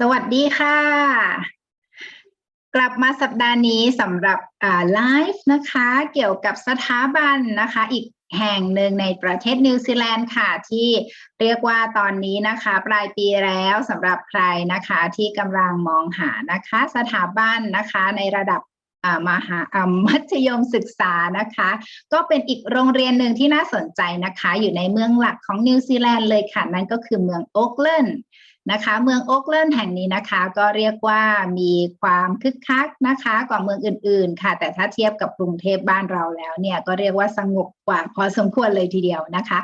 สวัสดีค่ะกลับมาสัปดาห์นี้สำหรับไลฟ์นะคะเกี่ยวกับสถาบันนะคะอีกแห่งหนึ่งในประเทศนิวซีแลนด์ค่ะที่เรียกว่าตอนนี้นะคะปลายปีแล้วสำหรับใครนะคะที่กำลังมองหานะคะสถาบันนะคะในระดับมัธยมศึกษานะคะก็เป็นอีกโรงเรียนหนึ่งที่น่าสนใจนะคะอยู่ในเมืองหลักของนิวซีแลนด์เลยค่ะนั่นก็คือเมืองโอ๊คแลนด์นะคะเมืองโอ๊คแลนด์แห่งนี้นะคะก็เรียกว่ามีความคึกคักนะคะกว่าเมืองอื่นๆค่ะแต่ถ้าเทียบกับกรุงเทพบ้านเราแล้วเนี่ยก็เรียกว่าสงบกว่าพอสมควรเลยทีเดียวนะคะ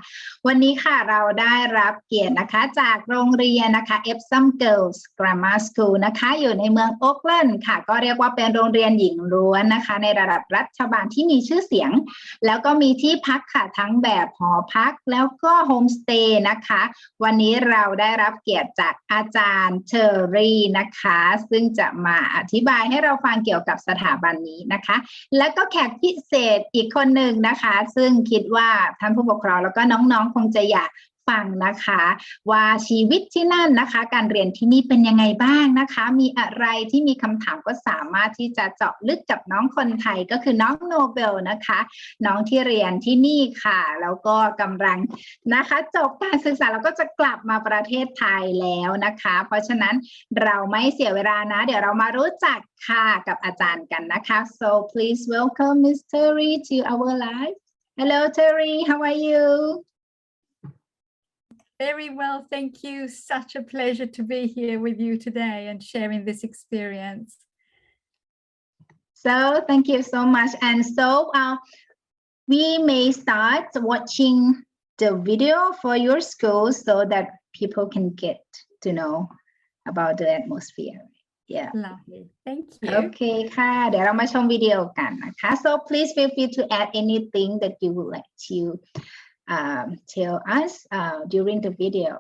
วันนี้ค่ะเราได้รับเกียรตินะคะจากโรงเรียนนะคะ Epsom Girls Grammar School นะคะอยู่ในเมืองโอ๊คแลนด์ค่ะก็เรียกว่าเป็นโรงเรียนหญิงล้วนนะคะในระดับรัฐบาลที่มีชื่อเสียงแล้วก็มีที่พักค่ะทั้งแบบหอพักแล้วก็โฮมสเตย์นะคะวันนี้เราได้รับเกียรติจากอาจารย์เชอรี่นะคะซึ่งจะมาอธิบายให้เราฟังเกี่ยวกับสถาบันนี้นะคะแล้วก็แขกพิเศษอีกคนหนึ่งนะคะซึ่งคิดว่าท่านผู้ปกครองแล้วก็น้องๆคงจะอยากฟังนะคะว่าชีวิตที่นั่นนะคะการเรียนที่นี่เป็นยังไงบ้างนะคะมีอะไรที่มีคำถามก็สามารถที่จะเจาะลึกกับน้องคนไทยก็คือน้องโนเบลนะคะน้องที่เรียนที่นี่ค่ะแล้วก็กำลังนะคะจบการศึกษาแล้วก็จะกลับมาประเทศไทยแล้วนะคะเพราะฉะนั้นเราไม่เสียเวลานะเดี๋ยวเรามารู้จักค่ะกับอาจารย์กันนะคะ so please welcome Miss Terry to our live hello Terry how are you Very well, thank you. Such a pleasure to be here with you today and sharing this experience. So thank you so much. And so we may start watching the video for your school so that people can get to know about the atmosphere. Yeah. Lovely. Thank you. Okay ค่ะเดี๋ยวเรามาชมวิดีโอกันนะคะ So please feel free to add anything that you would like to tell us during the video.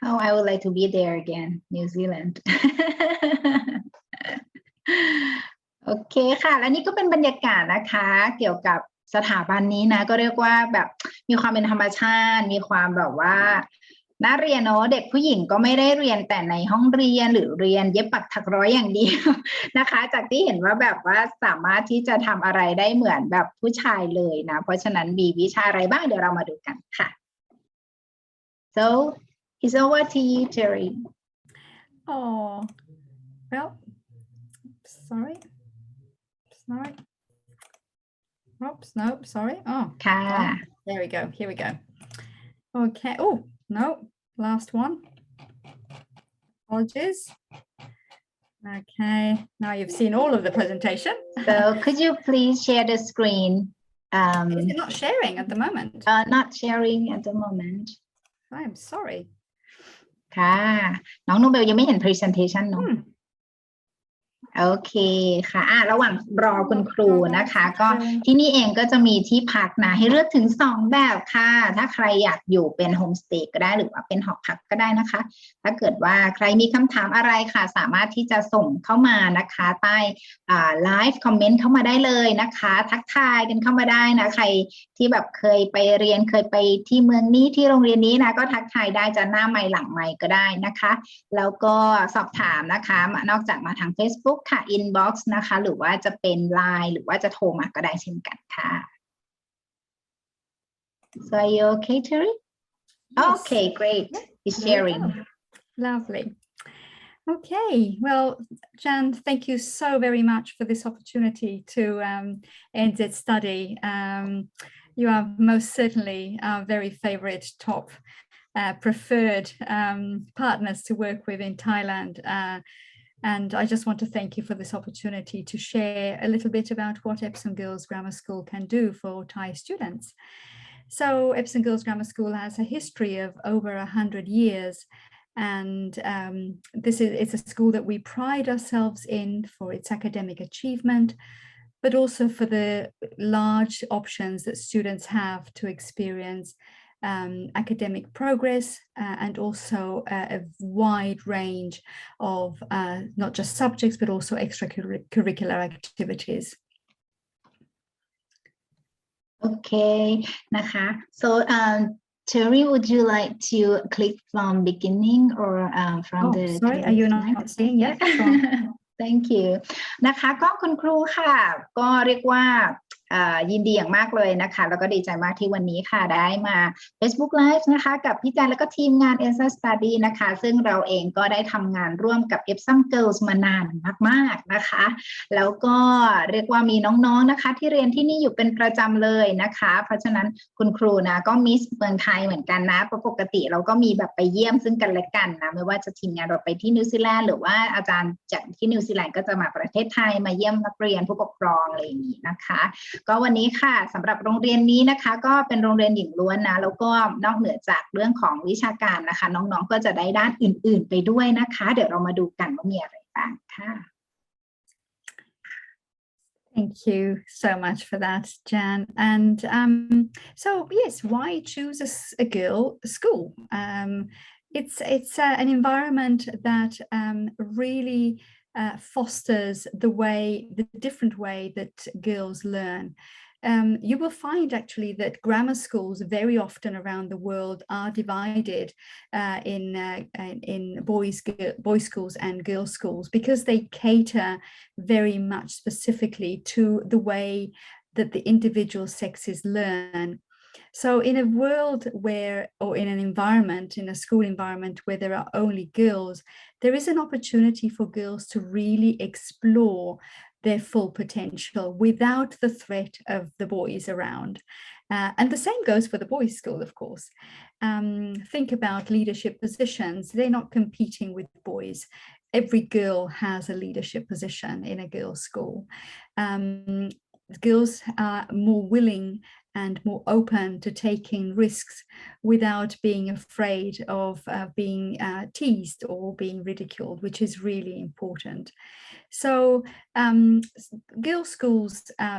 Oh, I would like to be there again, New Zealand. โอเคค่ะและนี่ก็เป็นบรรยากาศนะคะเกี่ยวกับสถาบันนี้นะก็เรียกว่าแบบมีความเป็นธรรมชาติมีความแบบว่าน่าเรียนเนาะเด็กผู้หญิงก็ไม่ได้เรียนแต่ในห้องเรียนหรือเรียนเย็บปักถักร้อยอย่างเดียวนะคะจากที่เห็นว่าแบบว่าสามารถที่จะทำอะไรได้เหมือนแบบผู้ชายเลยนะเพราะฉะนั้นมีวิชาอะไรบ้างเดี๋ยวเรามาดูกันค่ะ so it's over to you Terry Oh, well, sorry. Oops, nope, sorry. Oh, ค่ะ there we go. Here we go. Okay. Oh, no, last one. Apologies. Okay, now you've seen all of the presentation. So could you please share the screen? Is it not sharing at the moment? Not sharing at the moment. I'm sorry. ค่ะน้องโนเบลยังไม่เห็น presentation เนอะ โอเคค่ะระหว่างรอคุณครูนะคะก็ที่นี่เองก็จะมีที่พักนะให้เลือกถึง2แบบค่ะถ้าใครอยากอยู่เป็นโฮมสเตย์ก็ได้หรือว่าเป็นหอพักก็ได้นะคะถ้าเกิดว่าใครมีคำถามอะไรค่ะสามารถที่จะส่งเข้ามานะคะใต้ไลฟ์คอมเมนต์เข้ามาได้เลยนะคะทักทายกันเข้ามาได้นะใครที่แบบเคยไปเรียนเคยไปที่เมืองนี้ที่โรงเรียนนี้นะก็ทักทายได้จะหน้าไมค์หลังไมค์ก็ได้นะคะแล้วก็สอบถามนะคะนอกจากมาทาง Facebook ค่ะ inbox นะคะหรือว่าจะเป็น LINE หรือว่าจะโทรมาก็ได้เช่นกันค่ะ So are you okay, Terry? Yes. Okay, great. He's sharing. Lovely. Okay, well, Jan, thank you so very much for this opportunity to end this study. You are most certainly our very favorite top preferred partners to work with in Thailand. And I just want to thank you for this opportunity to share a little bit about what Epsom Girls Grammar School can do for Thai students. So Epsom Girls Grammar School has a history of over 100 years. And it's a school that we pride ourselves in for its academic achievement, but also for the large options that students have to experience academic progress and also a wide range of not just subjects, but also extracurricular activities. Okay,นะคะ. So Terry, would you like to click from beginning or from the sorry, are you not seeing yet? Sure. Thank you นะคะก็คุณครูค่ะก็เรียกว่ายินดีอย่างมากเลยนะคะแล้วก็ดีใจมากที่วันนี้ค่ะได้มา Facebook Live นะคะกับพี่จันแล้วก็ทีมงาน ESA Study นะคะซึ่งเราเองก็ได้ทำงานร่วมกับ Epsom Girls มานานมากๆนะคะแล้วก็เรียกว่ามีน้องๆนะคะที่เรียนที่นี่อยู่เป็นประจำเลยนะคะเพราะฉะนั้นคุณครูนะก็มิสเมืองไทยเหมือนกันนะปกติเราก็มีแบบไปเยี่ยมซึ่งกันและกันนะไม่ว่าจะทีมงานเราไปที่นิวซีแลนด์หรือว่าอาจารย์จากที่นิวซีแลนด์ก็จะมาประเทศไทยมาเยี่ยมนักเรียนผู้ปกครองอะไรอย่างนี้นะคะก็วันนี้ค่ะสำหรับโรงเรียนนี้นะคะก็เป็นโรงเรียนหญิงล้วนนะแล้วก็นอกเหนือจากเรื่องของวิชาการนะคะน้องๆก็จะได้ด้านอื่นๆไปด้วยนะคะเดี๋ยวเรามาดูกันว่ามีอะไรบ้างค่ะ Thank you so much for that, Jan. And so yes, why choose a girl school? It's an environment that really fosters the different way that girls learn. You will find actually that grammar schools very often around the world are divided in boys schools and girls schools because they cater very much specifically to the way that the individual sexes learn. So in a world where, or in an environment, in a school environment where there are only girls, there is an opportunity for girls to really explore their full potential without the threat of the boys around. And the same goes for the boys' school, of course. Think about leadership positions. They're not competing with boys. Every girl has a leadership position in a girls' school. Girls are more willing and more open to taking risks without being afraid of being teased or being ridiculed, which is really important. So girls' schools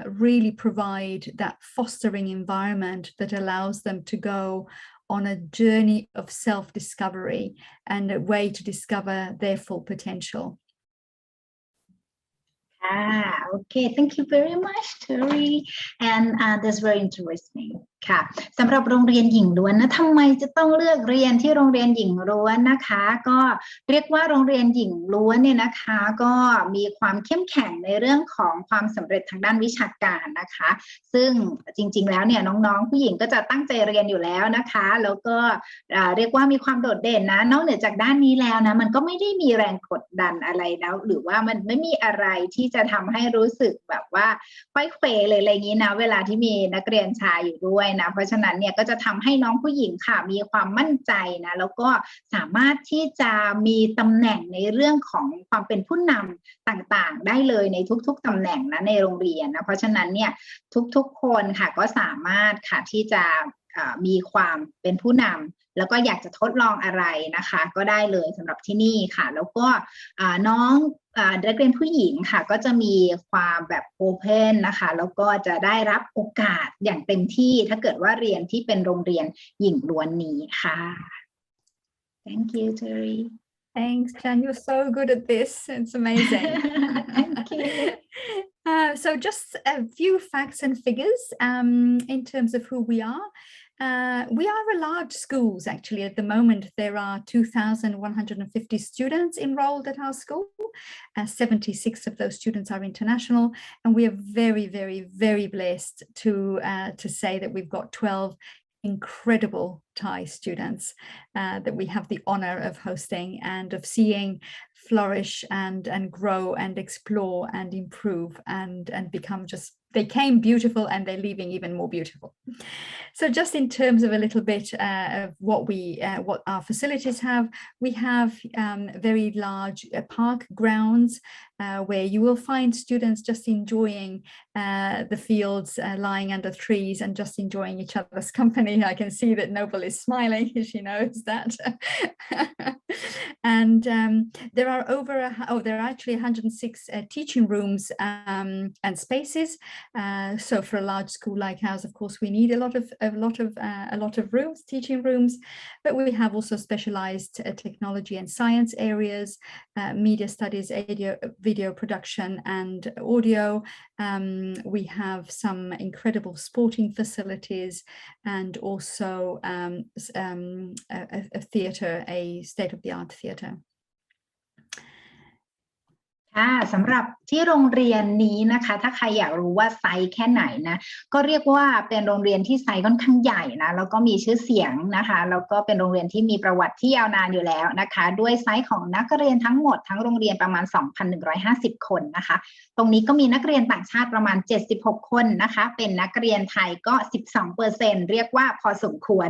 really provide that fostering environment that allows them to go on a journey of self-discovery and a way to discover their full potential. Okay, thank you very much, Terry. And that's very interesting. ค่ะสำหรับโรงเรียนหญิงล้วนนะทำไมจะต้องเลือกเรียนที่โรงเรียนหญิงล้วนนะคะก็เรียกว่าโรงเรียนหญิงล้วนเนี่ยนะคะก็มีความเข้มแข็งในเรื่องของความสำเร็จทางด้านวิชาการนะคะซึ่งจริงๆแล้วเนี่ยน้องๆผู้หญิงก็จะตั้งใจเรียนอยู่แล้วนะคะแล้วก็เรียกว่ามีความโดดเด่นนะนอกเหนือจากด้านนี้แล้วนะมันก็ไม่ได้มีแรงกดดันอะไรแล้วหรือว่ามันไม่มีอะไรที่จะทำให้รู้สึกแบบว่าค่อยเขวเลยอะไรอย่างนี้นะเวลาที่มีนักเรียนชายอยู่ด้วยนะเพราะฉะนั้นเนี่ยก็จะทำให้น้องผู้หญิงค่ะมีความมั่นใจนะแล้วก็สามารถที่จะมีตำแหน่งในเรื่องของความเป็นผู้นำต่างๆได้เลยในทุกๆตำแหน่งนะในโรงเรียนนะเพราะฉะนั้นเนี่ยทุกๆคนค่ะก็สามารถค่ะที่จะมีความเป็นผู้นำ แล้วก็อยากจะทดลองอะไรนะคะก็ได้เลยสำหรับที่นี่ค่ะแล้วก็น้องนักเรียนผู้หญิงค่ะก็จะมีความแบบโอเพนนะคะแล้วก็จะได้รับโอกาสอย่างเต็มที่ถ้าเกิดว่าเรียนที่เป็นโรงเรียนหญิงล้วนนี้ค่ะ Thank you Terry Thanks, Jan. You're so good at this. It's amazing. Thank you. So just a few facts and figures in terms of who we are. We are a large schools, actually. At the moment, there are 2,150 students enrolled at our school. 76 of those students are international. And we are very, very, very blessed to say that we've got 12 incredible Thai students that we have the honor of hosting and of seeing flourish and grow and explore and improve and become just, they came beautiful and they're leaving even more beautiful. So just in terms of a little bit of what our facilities have, we have very large park grounds where you will find students just enjoying the fields, lying under trees and just enjoying each other's company. I can see that Noble is smiling, she knows that. And there are there are actually 106 teaching rooms and spaces. So for a large school like ours, of course, we need a lot of rooms, teaching rooms, but we have also specialized technology and science areas, media studies, video production and audio. We have some incredible sporting facilities and also a theatre, a state-of-the-art theatre. สำหรับที่โรงเรียนนี้นะคะถ้าใครอยากรู้ว่าไซส์แค่ไหนนะก็เรียกว่าเป็นโรงเรียนที่ไซส์ค่อนข้างใหญ่นะแล้วก็มีชื่อเสียงนะคะแล้วก็เป็นโรงเรียนที่มีประวัติที่ยาวนานอยู่แล้วนะคะด้วยไซส์ของนักเรียนทั้งหมดทั้งโรงเรียนประมาณ 2,150 คนนะคะตรงนี้ก็มีนักเรียนต่างชาติประมาณ76คนนะคะเป็นนักเรียนไทยก็ 12% เรียกว่าพอสมควร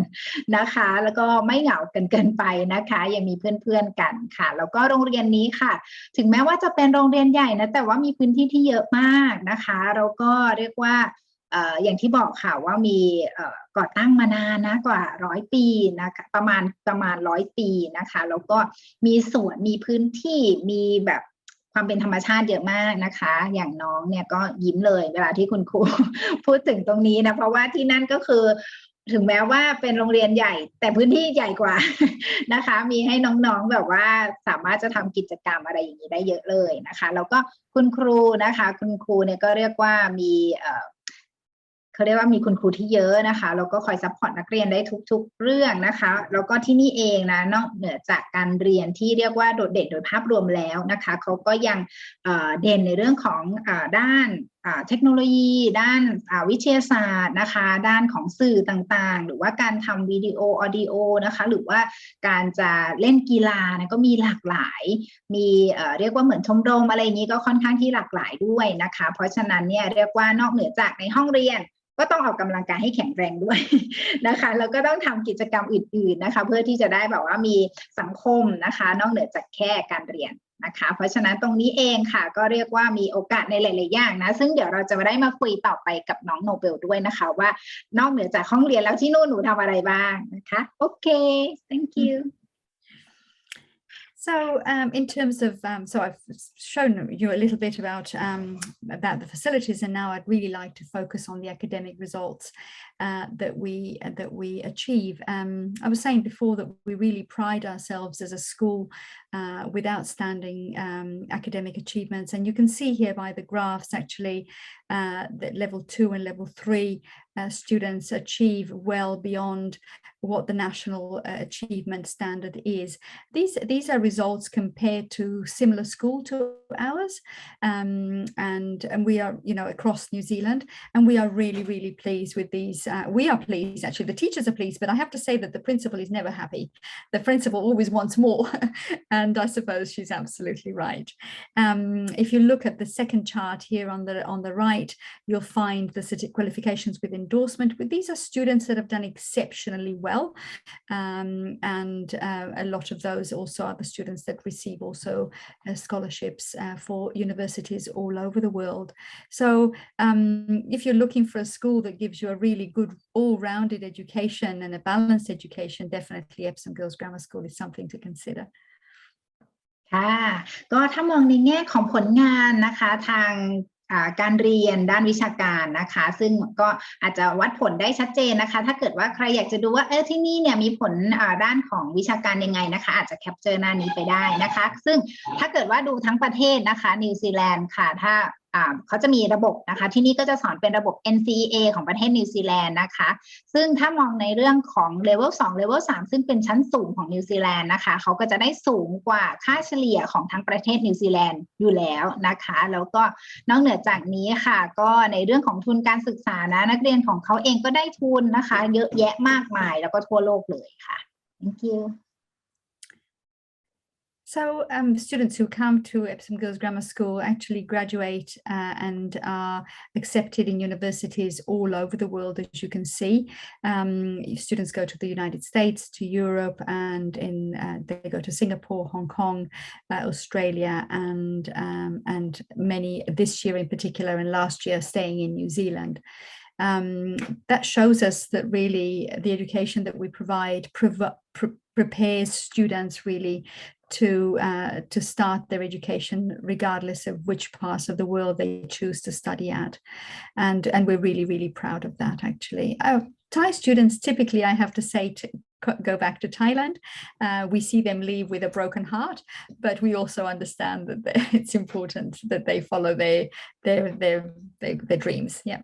นะคะแล้วก็ไม่เหงาเกินไปนะคะยังมีเพื่อนๆกันค่ะแล้วก็โรงเรียนนี้ค่ะถึงแม้ว่าจะเป็นโรงเรียนใหญ่นะแต่ว่ามีพื้นที่ที่เยอะมากนะคะแล้วก็เรียกว่าอย่างที่บอกค่ะว่ามีก่อตั้งมานานนะกว่า100ปีนะคะประมาณ100ปีนะคะแล้วก็มีสวนมีพื้นที่มีแบบความเป็นธรรมชาติเยอะมากนะคะอย่างน้องเนี่ยก็ยิ้มเลยเวลาที่คุณครู พูดถึงตรงนี้นะเพราะว่าที่นั่นก็คือถึงแม้ว่าเป็นโรงเรียนใหญ่แต่พื้นที่ใหญ่กว่า นะคะมีให้น้องๆแบบว่าสามารถจะทำกิจกรรมอะไรอย่างนี้ได้เยอะเลยนะคะแล้วก็คุณครูนะคะคุณครูเนี่ยก็เรียกว่ามีเขาเรียกว่ามีคุณครูที่เยอะนะคะแล้วก็คอยซัพพอร์ตนักเรียนได้ทุกๆเรื่องนะคะแล้วก็ที่นี่เองนะนอกเหนือจากการเรียนที่เรียกว่าโดดเด่นโดยภาพรวมแล้วนะคะเขาก็ยังเด่นในเรื่องของด้านเทคโนโลยีด้านวิทยาศาสตร์นะคะด้านของสื่อต่างๆหรือว่าการทำวิดีโอออดิโอนะคะหรือว่าการจะเล่นกีฬานะก็มีหลากหลายมีเรียกว่าเหมือนชมรมอะไรอย่างนี้ก็ค่อนข้างที่หลากหลายด้วยนะคะเพราะฉะนั้นเนี่ยเรียกว่านอกเหนือจากในห้องเรียนก็ต้องออกกำลังกายให้แข็งแรงด้วยนะคะแล้วก็ต้องทำกิจกรรมอื่นๆนะคะเพื่อที่จะได้แบบว่ามีสังคมนะคะนอกเหนือจากแค่การเรียนนะคะเพราะฉะนั้นตรงนี้เองค่ะก็เรียกว่ามีโอกาสในหลายๆอย่างนะซึ่งเดี๋ยวเราจะได้มาคุยต่อไปกับน้องโนเบลด้วยนะคะว่านอกเหนือจากห้องเรียนแล้วที่นู่นหนูทำอะไรบ้างนะคะโอเค thank you So in terms of, so I've shown you a little bit about the facilities, and now I'd really like to focus on the academic results that we achieve. I was saying before that we really pride ourselves as a school with outstanding academic achievements, and you can see here by the graphs actually that level 2 and level 3 students achieve well beyond what the national achievement standard is. These are results compared to similar school to ours, and we are, you know, across New Zealand, and we are really pleased with these. We are pleased, actually. The teachers are pleased, but I have to say that the principal is never happy. The principal always wants more, and I suppose she's absolutely right. If you look at the second chart here on the right, you'll find the qualifications within endorsement. But these are students that have done exceptionally well, and a lot of those also are the students that receive also scholarships for universities all over the world. So if you're looking for a school that gives you a really good all-rounded education and a balanced education, definitely Epsom Girls Grammar School is something to consider. ค่ะก็ถ้ามองในแง่ของผลงานนะคะทางการเรียนด้านวิชาการนะคะซึ่งก็อาจจะวัดผลได้ชัดเจนนะคะถ้าเกิดว่าใครอยากจะดูว่าที่นี่เนี่ยมีผลด้านของวิชาการยังไงนะคะอาจจะแคปเจอร์หน้านี้ไปได้นะคะซึ่งถ้าเกิดว่าดูทั้งประเทศนะคะนิวซีแลนด์ค่ะถ้าเขาจะมีระบบนะคะที่นี่ก็จะสอนเป็นระบบ NCEA ของประเทศนิวซีแลนด์นะคะซึ่งถ้ามองในเรื่องของ level 2 level 3ซึ่งเป็นชั้นสูงของนิวซีแลนด์นะคะเขาก็จะได้สูงกว่าค่าเฉลี่ยของทั้งประเทศนิวซีแลนด์อยู่แล้วนะคะแล้วก็นอกเหนือจากนี้ค่ะก็ในเรื่องของทุนการศึกษานะนักเรียนของเขาเองก็ได้ทุนนะคะเยอะแยะมากมายแล้วก็ทั่วโลกเลยค่ะ Thank you So students who come to Epsom Girls Grammar School actually graduate and are accepted in universities all over the world, as you can see. Students go to the United States, to Europe, and they go to Singapore, Hong Kong, Australia, and many this year in particular, and last year staying in New Zealand. That shows us that really the education that we provide prepares students really to start their education regardless of which parts of the world they choose to study at, and we're really proud of that. Actually, Thai students typically, I have to say, go back to Thailand. We see them leave with a broken heart, but we also understand that it's important that they follow their dreams. Yeah.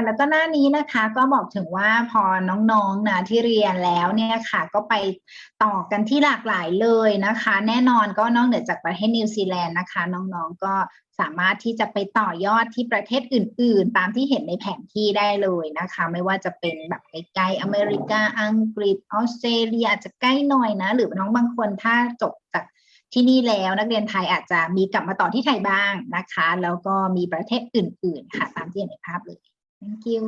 แล้วก็หน้านี้นะคะก็บอกถึงว่าพอน้องๆนะที่เรียนแล้วเนี่ยค่ะก็ไปต่อกันที่หลากหลายเลยนะคะแน่นอนก็นอกเหนือจากประเทศนิวซีแลนด์นะคะน้องๆก็สามารถที่จะไปต่อยอดที่ประเทศอื่นๆตามที่เห็นในแผนที่ได้เลยนะคะไม่ว่าจะเป็นแบบใกล้ๆอเมริกาอังกฤษออสเตรเลียอาจจะใกล้หน่อยนะหรือน้องบางคนถ้าจบจากที่นี่แล้วนักเรียนไทยอาจจะมีกลับมาต่อที่ไทยบ้างนะคะแล้วก็มีประเทศอื่นๆค่ะตามที่เห็นในภาพเลย Thank you.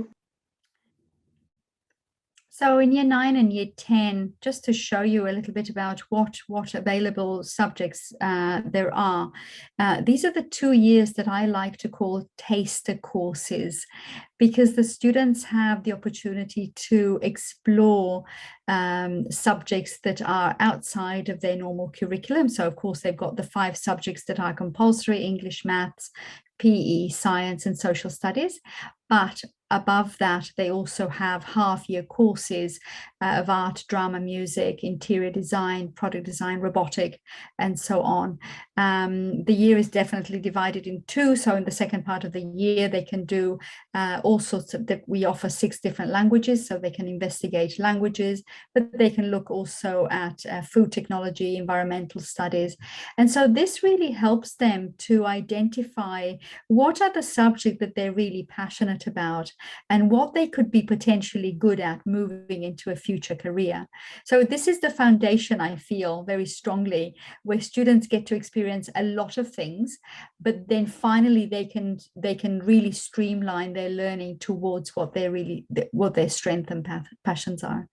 So in year 9 and year 10, just to show you a little bit about what available subjects there are, these are the 2 years that I like to call taster courses, because the students have the opportunity to explore subjects that are outside of their normal curriculum. So of course they've got the 5 subjects that are compulsory: English, maths, PE, science, and social studies. But above that, they also have half-year courses of art, drama, music, interior design, product design, robotic, and so on. The year is definitely divided in 2. So in the second part of the year, they can do all sorts of, we offer 6 different languages, so they can investigate languages, but they can look also at food technology, environmental studies. And so this really helps them to identify what are the subjects that they're really passionate about and what they could be potentially good at moving into a future career. So this is the foundation, I feel very strongly, where students get to experience a lot of things, but then finally they can really streamline their learning towards what their strengths and passions are.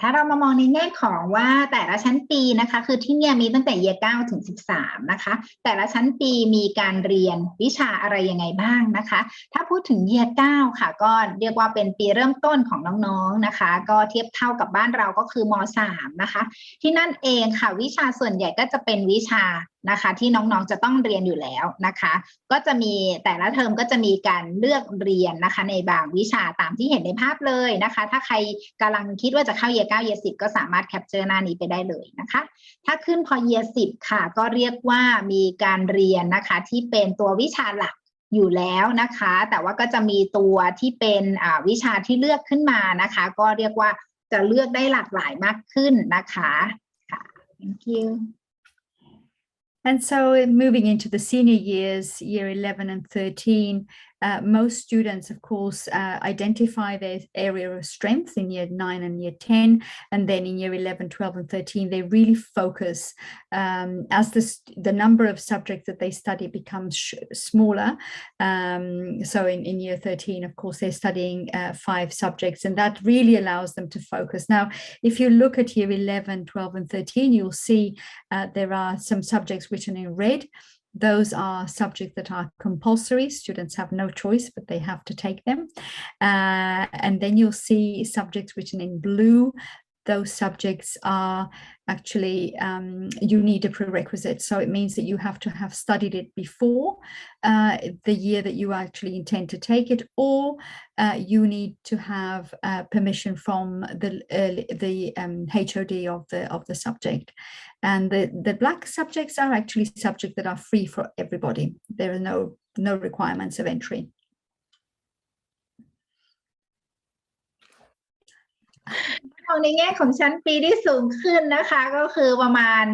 ถ้าเรามามองในแง่ของว่าแต่ละชั้นปีนะคะคือที่เนี่ยมีตั้งแต่เยียร์9ถึง13นะคะแต่ละชั้นปีมีการเรียนวิชาอะไรยังไงบ้างนะคะถ้าพูดถึงเยียร์9ค่ะก็เรียกว่าเป็นปีเริ่มต้นของน้องๆนะคะก็เทียบเท่ากับบ้านเราก็คือม.3 นะคะที่นั่นเองค่ะวิชาส่วนใหญ่ก็จะเป็นวิชานะคะที่น้องๆจะต้องเรียนอยู่แล้วนะคะก็จะมีแต่ละเทอมก็จะมีการเลือกเรียนนะคะในบางวิชาตามที่เห็นในภาพเลยนะคะถ้าใครกำลังคิดว่าจะเข้าเยียร์9เยียร์10ก็สามารถแคปเจอร์หน้านี้ไปได้เลยนะคะถ้าขึ้นพอเยียร์10ค่ะก็เรียกว่ามีการเรียนนะคะที่เป็นตัววิชาหลักอยู่แล้วนะคะแต่ว่าก็จะมีตัวที่เป็นวิชาที่เลือกขึ้นมานะคะก็เรียกว่าจะเลือกได้หลากหลายมากขึ้นนะคะค่ะ Thank you And so moving into the senior years, year 11 and 13, most students, of course, identify their area of strength in year 9 and year 10, and then in year 11, 12, and 13, they really focus as the number of subjects that they study becomes smaller. So in year 13, of course, they're studying 5 subjects, and that really allows them to focus. Now, if you look at year 11, 12, and 13, you'll see there are some subjects written in red. Those are subjects that are compulsory. Students have no choice, but they have to take them. And then you'll see subjects written in blue. Those subjects are actually, you need a prerequisite. So it means that you have to have studied it before the year that you actually intend to take it, or you need to have permission from the HOD of the subject. And the black subjects are actually subjects that are free for everybody. There are no requirements of entry. ในแง่ของชั้นปีที่สูงขึ้นนะคะก็คือประมาณ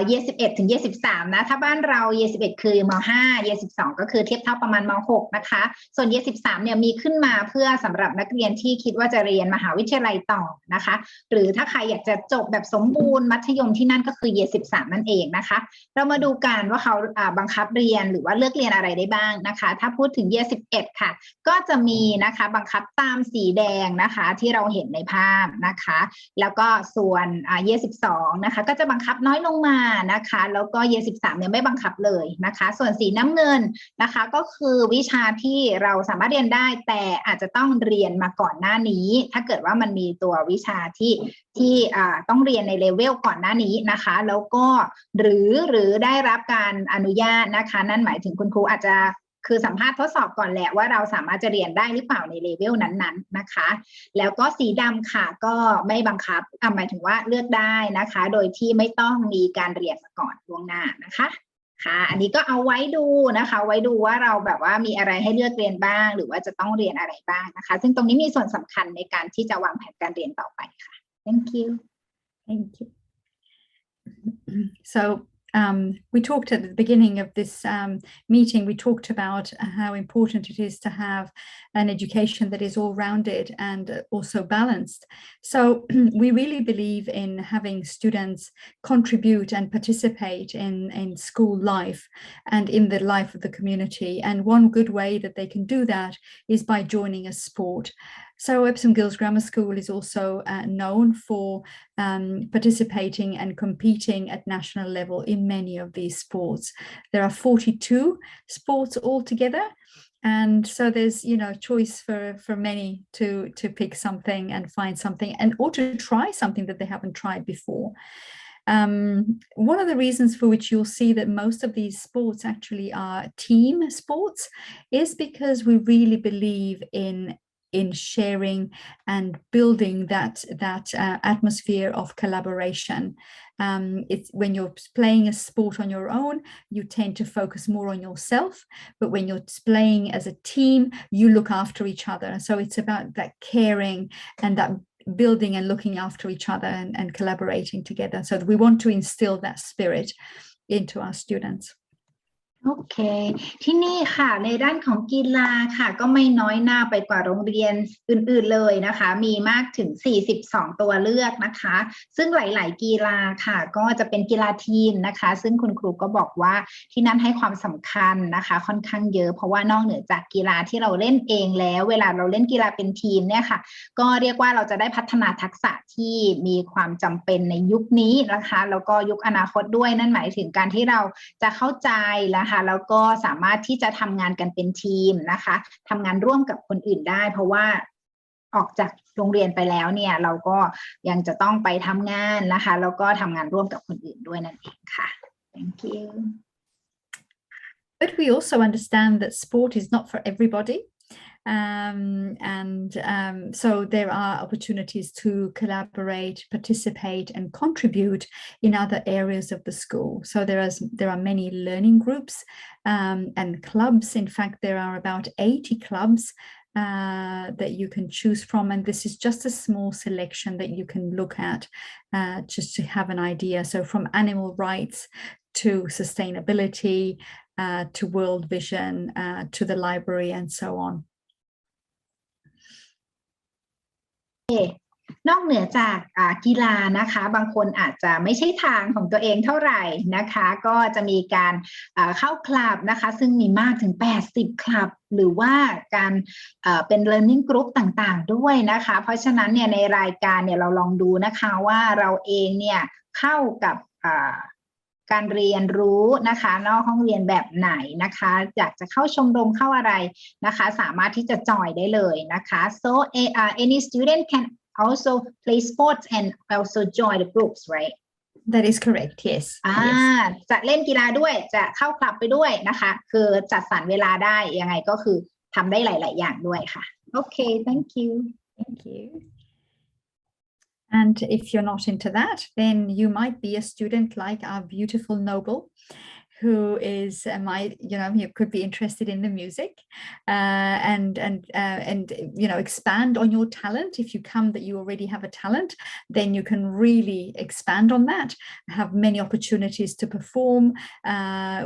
year 11 ถึง year 13 นะถ้าบ้านเรา year 11 คือม5 year 12 ก็คือเทียบเท่าประมาณม6นะคะส่วน year 13 เนี่ยมีขึ้นมาเพื่อสำหรับนักเรียนที่คิดว่าจะเรียนมหาวิทยาลัยต่อนะคะหรือถ้าใครอยากจะจบแบบสมบูรณ์มัธยมที่นั่นก็คือ year 13 นั่นเองนะคะเรามาดูกันว่าเขาบังคับเรียนหรือว่าเลือกเรียนอะไรได้บ้างนะคะถ้าพูดถึง year 11 ค่ะก็จะมีนะคะบังคับตามสีแดงนะคะที่เราเห็นในภาพนะคะแล้วก็ส่วนyear 12 นะคะก็จะบังคับน้อยลงมานะคะแล้วก็ year 13 เนี่ยไม่บังคับเลยนะคะส่วนสีน้ำเงินนะคะก็คือวิชาที่เราสามารถเรียนได้แต่อาจจะต้องเรียนมาก่อนหน้านี้ถ้าเกิดว่ามันมีตัววิชาที่ต้องเรียนในเลเวลก่อนหน้านี้นะคะแล้วก็หรือได้รับการอนุญาตนะคะนั่นหมายถึงคุณครูอาจจะคือสัมภาษณ์ทดสอบก่อนแหละว่าเราสามารถจะเรียนได้หรือเปล่าในเลเวลนั้นๆนะคะแล้วก็สีดำค่ะก็ไม่บังคับหมายถึงว่าเลือกได้นะคะโดยที่ไม่ต้องมีการเรียนมาก่อนล่วงหน้านะคะค่ะอันนี้ก็เอาไว้ดูนะคะไว้ดูว่าเราแบบว่ามีอะไรให้เลือกเรียนบ้างหรือว่าจะต้องเรียนอะไรบ้างนะคะซึ่งตรงนี้มีส่วนสำคัญในการที่จะวางแผนการเรียนต่อไปค่ะ Thank you So we talked at the beginning of this meeting, we talked about how important it is to have an education that is all-rounded and also balanced. So we really believe in having students contribute and participate in school life and in the life of the community. And one good way that they can do that is by joining a sport. So Epsom Girls Grammar School is also known for participating and competing at national level in many of these sports. There are 42 sports altogether. And so there's, choice for many to pick something and find something or to try something that they haven't tried before. One of the reasons for which you'll see that most of these sports actually are team sports is because we really believe in sharing and building that atmosphere of collaboration. It's when you're playing a sport on your own, you tend to focus more on yourself, but when you're playing as a team, you look after each other. So it's about that caring and that building and looking after each other and collaborating together. So we want to instill that spirit into our students. โอเคที่นี่ค่ะในด้านของกีฬาค่ะก็ไม่น้อยหน้าไปกว่าโรงเรียนอื่นๆเลยนะคะมีมากถึง42ตัวเลือกนะคะซึ่งหลายๆกีฬาค่ะก็จะเป็นกีฬาทีมนะคะซึ่งคุณครูก็บอกว่าที่นั่นให้ความสำคัญนะคะค่อนข้างเยอะเพราะว่านอกเหนือจากกีฬาที่เราเล่นเองแล้วเวลาเราเล่นกีฬาเป็นทีมเนี่ยค่ะก็เรียกว่าเราจะได้พัฒนาทักษะที่มีความจำเป็นในยุคนี้นะคะแล้วก็ยุคอนาคตด้วยนั่นหมายถึงการที่เราจะเข้าใจนะคะแล้วก็สามารถที่จะทำงานกันเป็นทีมนะคะทำงานร่วมกับคนอื่นได้เพราะว่าออกจากโรงเรียนไปแล้วเนี่ยเราก็ยังจะต้องไปทำงานนะคะแล้วก็ทำงานร่วมกับคนอื่นด้วยนั่นเองค่ะ Thank you But we also understand that sport is not for everybody. So there are opportunities to collaborate, participate, and contribute in other areas of the school. So there are many learning groups and clubs. In fact, there are about 80 clubs that you can choose from, and this is just a small selection that you can look at just to have an idea. So from animal rights to sustainability, to World Vision, to the library, and so on. นอกเหนือจากกีฬานะคะบางคนอาจจะไม่ใช่ทางของตัวเองเท่าไหร่นะคะก็จะมีการเข้าคลับนะคะซึ่งมีมากถึง80คลับหรือว่าการเป็น learning group ต่างๆด้วยนะคะเพราะฉะนั้นเนี่ยในรายการเนี่ยเราลองดูนะคะว่าเราเองเนี่ยเข้ากับการเรียนรู้นะคะนอกห้องเรียนแบบไหนนะคะอยากจะเข้าชมรมเข้าอะไรนะคะสามารถที่จะจอยได้เลยนะคะ so any student can also play sports and also join the groups right That is correct yes จะเล่นกีฬาด้วยจะเข้าคลับไปด้วยนะคะคือจัดสรรเวลาได้ยังไงก็คือทำได้หลายๆอย่างด้วยค่ะโอเค thank you And if you're not into that, then you might be a student like our beautiful Noble, who is you could be interested in the music and expand on your talent. If you come that you already have a talent, then you can really expand on that. Have many opportunities to perform.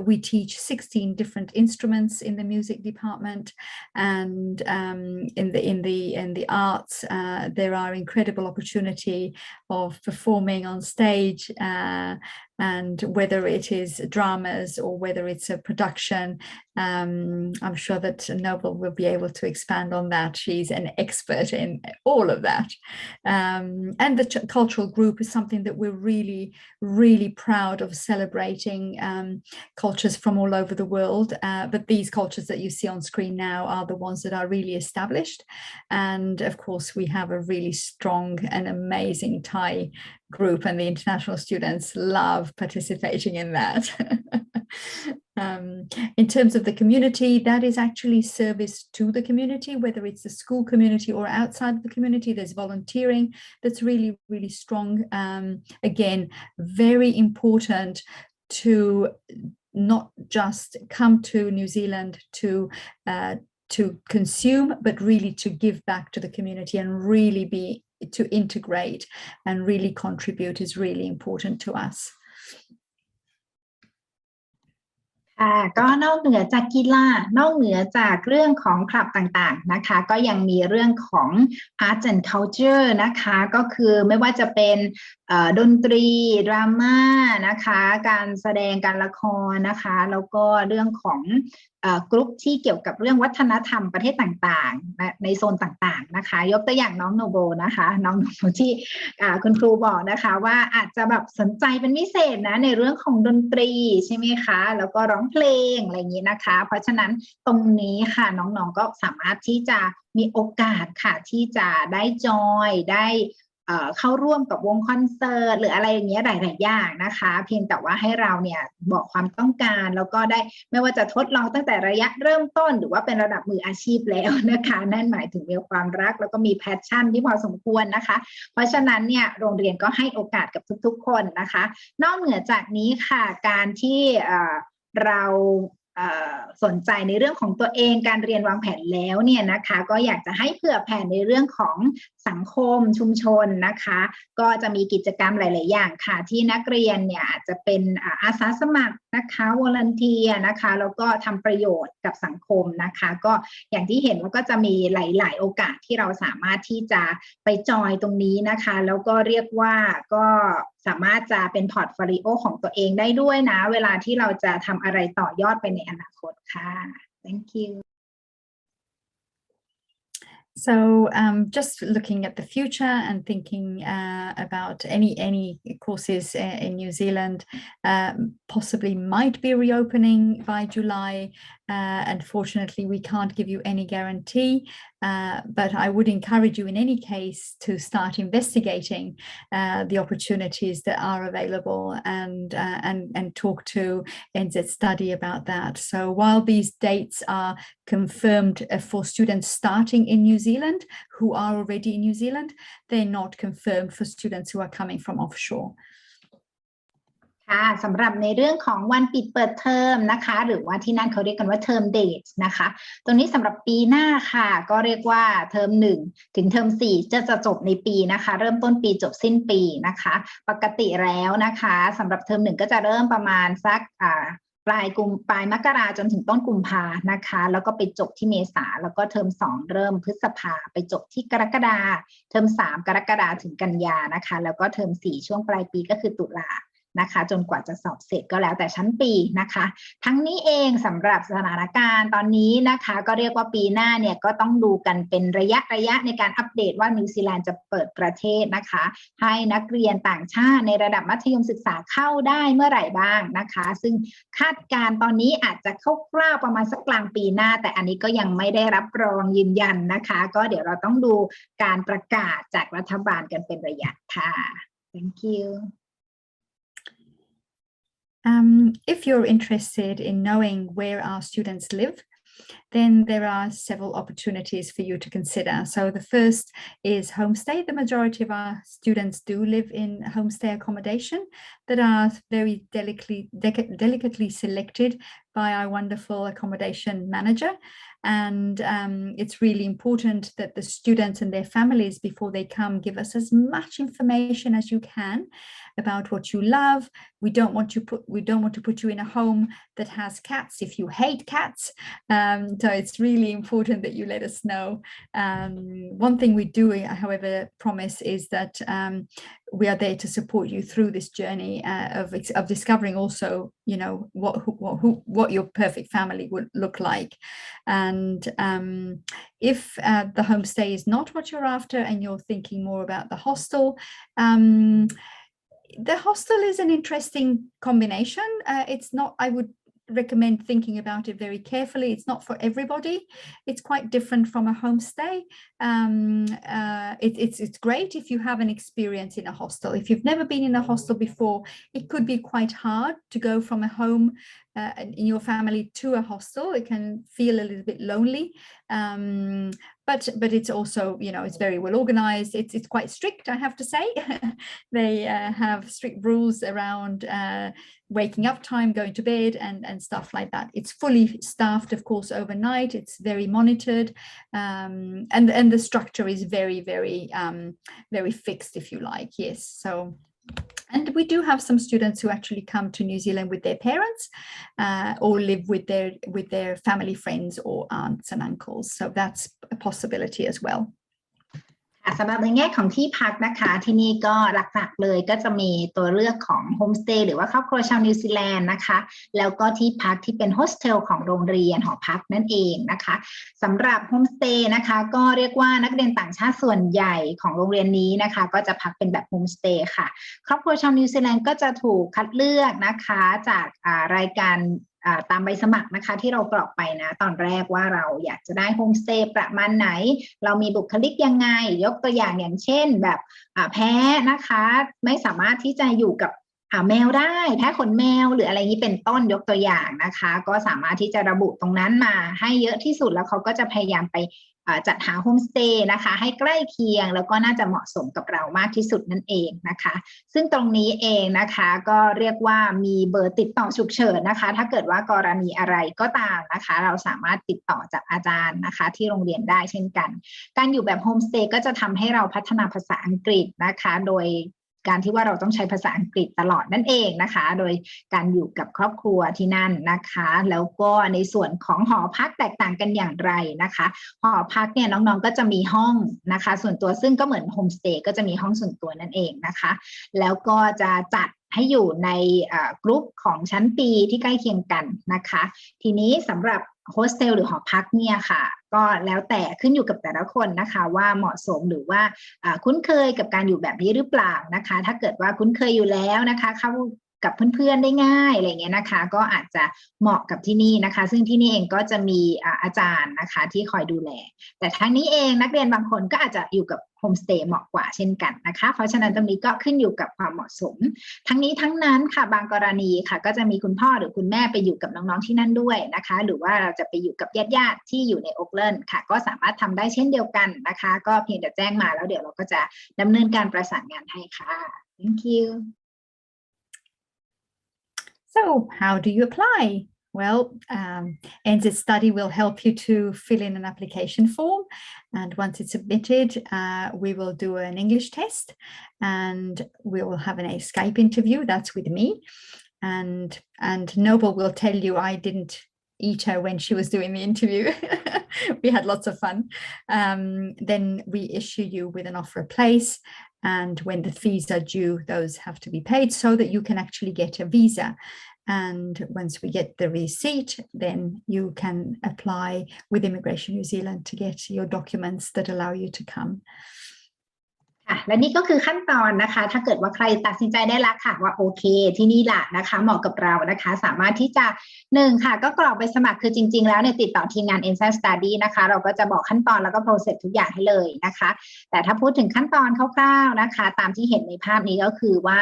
We teach 16 different instruments in the music department, and in the arts, there are incredible opportunity of performing on stage. And whether it is dramas or whether it's a production, I'm sure that Noble will be able to expand on that. She's an expert in all of that. And the cultural group is something that we're really, really proud of celebrating cultures from all over the world. But these cultures that you see on screen now are the ones that are really established. And of course, we have a really strong and amazing Thai group, and the international students love participating in that. In terms of the community, that is actually service to the community, whether it's the school community or outside the community. There's volunteering that's really, really strong. Again, very important to not just come to New Zealand to consume, but really to give back to the community and really to integrate and really contribute is really important to us. ก็นอกเหนือจากกีฬานอกเหนือจากเรื่องของคลับต่างๆนะคะก็ยังมีเรื่องของ Arts and Culture นะคะก็คือไม่ว่าจะเป็นดนตรีดราม่านะคะการแสดงการละครนะคะแล้วก็เรื่องของกลุ่มที่เกี่ยวกับเรื่องวัฒนธรรมประเทศต่างๆในโซนต่างๆนะคะยกตัวอย่างน้องโนโบนะคะน้องโนโบที่คุณครูบอกนะคะว่าอาจจะแบบสนใจเป็นพิเศษนะในเรื่องของดนตรีใช่ไหมคะแล้วก็ร้องเพลงอะไรอย่างนี้นะคะเพราะฉะนั้นตรงนี้ค่ะน้องๆก็สามารถที่จะมีโอกาสค่ะที่จะได้จอยได้เข้าร่วมกับวงคอนเสิร์ตหรืออะไรอย่างเงี้ยหลายๆอย่างนะคะเพียงแต่ว่าให้เราเนี่ยบอกความต้องการแล้วก็ได้ไม่ว่าจะทดลองตั้งแต่ระยะเริ่มต้นหรือว่าเป็นระดับมืออาชีพแล้วนะคะนั่นหมายถึงมีความรักแล้วก็มีแพชชั่นที่พอสมควรนะคะเพราะฉะนั้นเนี่ยโรงเรียนก็ให้โอกาสกับทุกๆคนนะคะนอกเหนือจากนี้ค่ะการที่เราสนใจในเรื่องของตัวเองการเรียนวางแผนแล้วเนี่ยนะคะก็อยากจะให้เผื่อแผนในเรื่องของสังคมชุมชนนะคะก็จะมีกิจกรรมหลายๆอย่างค่ะที่นักเรียนเนี่ยอาจจะเป็นอาสาสมัครนะคะวอลันเทียนะคะแล้วก็ทำประโยชน์กับสังคมนะคะก็อย่างที่เห็นว่าก็จะมีหลายๆโอกาสที่เราสามารถที่จะไปจอยตรงนี้นะคะแล้วก็เรียกว่าก็สามารถจะเป็นพอร์ตโฟลิโอของตัวเองได้ด้วยนะเวลาที่เราจะทำอะไรต่อยอดไปในอนาคตค่ะ thank you So just looking at the future and thinking about any courses in New Zealand possibly might be reopening by July. Unfortunately, we can't give you any guarantee, but I would encourage you in any case to start investigating the opportunities that are available and talk to NZ Study about that. So while these dates are confirmed for students starting in New Zealand who are already in New Zealand, they're not confirmed for students who are coming from offshore. ค่ะสำหรับในเรื่องของวันปิดเปิดเทอมนะคะหรือว่าที่นั่นเขาเรียกกันว่าเทอมเดทนะคะตรงนี้สำหรับปีหน้าค่ะก็เรียกว่าเทอม1ถึงเทอม4จะจบในปีนะคะเริ่มต้นปีจบสิ้นปีนะคะปกติแล้วนะคะสำหรับเทอม1ก็จะเริ่มประมาณสัก ปลายมกราจนถึงต้นกุมภานะคะแล้วก็ไปจบที่เมษาแล้วก็เทอม2เริ่มพฤษภาไปจบที่กรกฎาเทอม3กรกฎาถึงกันยานะคะแล้วก็เทอม4ช่วงปลายปีก็คือตุลานะคะจนกว่าจะสอบเสร็จก็แล้วแต่ชั้นปีนะคะทั้งนี้เองสำหรับสถานการณ์ตอนนี้นะคะก็เรียกว่าปีหน้าเนี่ยก็ต้องดูกันเป็นระยะในการอัปเดตว่านิวซีแลนด์จะเปิดประเทศนะคะให้นักเรียนต่างชาติในระดับมัธยมศึกษาเข้าได้เมื่อไหร่บ้างนะคะซึ่งคาดการณ์ตอนนี้อาจจะคร่าวๆประมาณสักกลางปีหน้าแต่อันนี้ก็ยังไม่ได้รับรองยืนยันนะคะก็เดี๋ยวเราต้องดูการประกาศจากรัฐบาลกันเป็นระยะค่ะ Thank you If you're interested in knowing where our students live, then there are several opportunities for you to consider. So the first is Homestay. The majority of our students do live in homestay accommodation that are very delicately selected by our wonderful accommodation manager. And it's really important that the students and their families, before they come, give us as much information as you can about what you love. We don't want to put you in a home that has cats if you hate cats. So it's really important that you let us know. One thing we do, however, promise is that we are there to support you through this journey of discovering also, you know, what your perfect family would look like. And if the homestay is not what you're after and you're thinking more about the hostel is an interesting combination. It's not, I would recommend thinking about it very carefully. It's not for everybody. It's quite different from a homestay. It's great if you have an experience in a hostel. If you've never been in a hostel before, it could be quite hard to go from a home in your family to a hostel. It can feel a little bit lonely. But it's also, you know, it's very well organized. It's quite strict, I have to say. They have strict rules around waking up time, going to bed, and stuff like that. It's fully staffed, of course, overnight. It's very monitored, and the structure is very, very, very fixed, if you like. Yes, so. And we do have some students who actually come to New Zealand with their parents or live with their family friends or aunts and uncles. So that's a possibility as well. สำหรับในแง่ของที่พักนะคะที่นี่ก็หลักๆเลยก็จะมีตัวเลือกของโฮมสเตย์หรือว่าครอบครัวชาวนิวซีแลนด์นะคะแล้วก็ที่พักที่เป็นโฮสเทลของโรงเรียนหอพักนั่นเองนะคะสำหรับโฮมสเตย์นะคะก็เรียกว่านักเรียนต่างชาติส่วนใหญ่ของโรงเรียนนี้นะคะก็จะพักเป็นแบบโฮมสเตย์ค่ะครอบครัวชาวนิวซีแลนด์ก็จะถูกคัดเลือกนะคะจากรายการตามใบสมัครนะคะที่เรากรอกไปนะตอนแรกว่าเราอยากจะได้โฮมสเตย์ประมาณไหนเรามีบุคลิกยังไงยกตัวอย่างเช่นแบบแพ้นะคะไม่สามารถที่จะอยู่กับแมวได้แพ้ขนแมวหรืออะไรนี้เป็นต้นยกตัวอย่างนะคะก็สามารถที่จะระบุตรงนั้นมาให้เยอะที่สุดแล้วเขาก็จะพยายามไปจัดหาโฮมสเตย์นะคะให้ใกล้เคียงแล้วก็น่าจะเหมาะสมกับเรามากที่สุดนั่นเองนะคะซึ่งตรงนี้เองนะคะก็เรียกว่ามีเบอร์ติดต่อฉุกเฉินนะคะถ้าเกิดว่ากรณีอะไรก็ตามนะคะเราสามารถติดต่อจากอาจารย์นะคะที่โรงเรียนได้เช่นกันการอยู่แบบโฮมสเตย์ก็จะทำให้เราพัฒนาภาษาอังกฤษนะคะโดยการที่ว่าเราต้องใช้ภาษาอังกฤษตลอดนั่นเองนะคะโดยการอยู่กับครอบครัวที่นั่นนะคะแล้วก็ในส่วนของหอพักแตกต่างกันอย่างไรนะคะหอพักเนี่ยน้องๆก็จะมีห้องนะคะส่วนตัวซึ่งก็เหมือนโฮมสเตย์ก็จะมีห้องส่วนตัวนั่นเองนะคะแล้วก็จะจัดให้อยู่ในกลุ่มของชั้นปีที่ใกล้เคียงกันนะคะทีนี้สำหรับโฮสเทลหรือหอพักเนี่ยค่ะก็แล้วแต่ขึ้นอยู่กับแต่ละคนนะคะว่าเหมาะสมหรือว่าคุ้นเคยกับการอยู่แบบนี้หรือเปล่านะคะถ้าเกิดว่าคุ้นเคยอยู่แล้วนะคะเข้ากับเพื่อนๆได้ง่ายอะไรเงี้ยนะคะก็อาจจะเหมาะกับที่นี่นะคะซึ่งที่นี่เองก็จะมีอาจารย์นะคะที่คอยดูแลแต่ทั้งนี้เองนักเรียนบางคนก็อาจจะอยู่กับโฮมสเตย์เหมาะกว่าเช่นกันนะคะเพราะฉะนั้นตรงนี้ก็ขึ้นอยู่กับความเหมาะสมทั้งนี้ทั้งนั้นค่ะบางกรณีค่ะก็จะมีคุณพ่อหรือคุณแม่ไปอยู่กับน้องๆที่นั่นด้วยนะคะหรือว่าเราจะไปอยู่กับญาติๆที่อยู่ในโอ๊คแลนด์ค่ะก็สามารถทำได้เช่นเดียวกันนะคะก็เพียงแต่แจ้งมาแล้วเดี๋ยวเราก็จะดำเนินการประสานงานให้ค่ะ Thank you So how do you apply? Well, NZ Study will help you to fill in an application form, and once it's submitted, we will do an English test, and we will have an Skype interview. That's with me, and Noble will tell you I didn't eat her when she was doing the interview. We had lots of fun. Then we issue you with an offer of place, and when the fees are due, those have to be paid so that you can actually get a visa. And once we get the receipt, then you can apply with Immigration New Zealand to get your documents that allow you to come. ค่ะและนี่ก็คือขั้นตอนนะคะถ้าเกิดว่าใครตัดสินใจได้แล้วค่ะว่าโอเคที่นี่แหละนะคะเหมาะกับเรานะคะสามารถที่จะ1ค่ะก็กรอกใบสมัครคือจริงๆแล้วเนี่ยติดต่อทีมงาน NCEA Study นะคะเราก็จะบอกขั้นตอนแล้วก็ process ทุกอย่างให้เลยนะคะแต่ถ้าพูดถึงขั้นตอนคร่าวๆนะคะตามที่เห็นในภาพนี้ก็คือว่า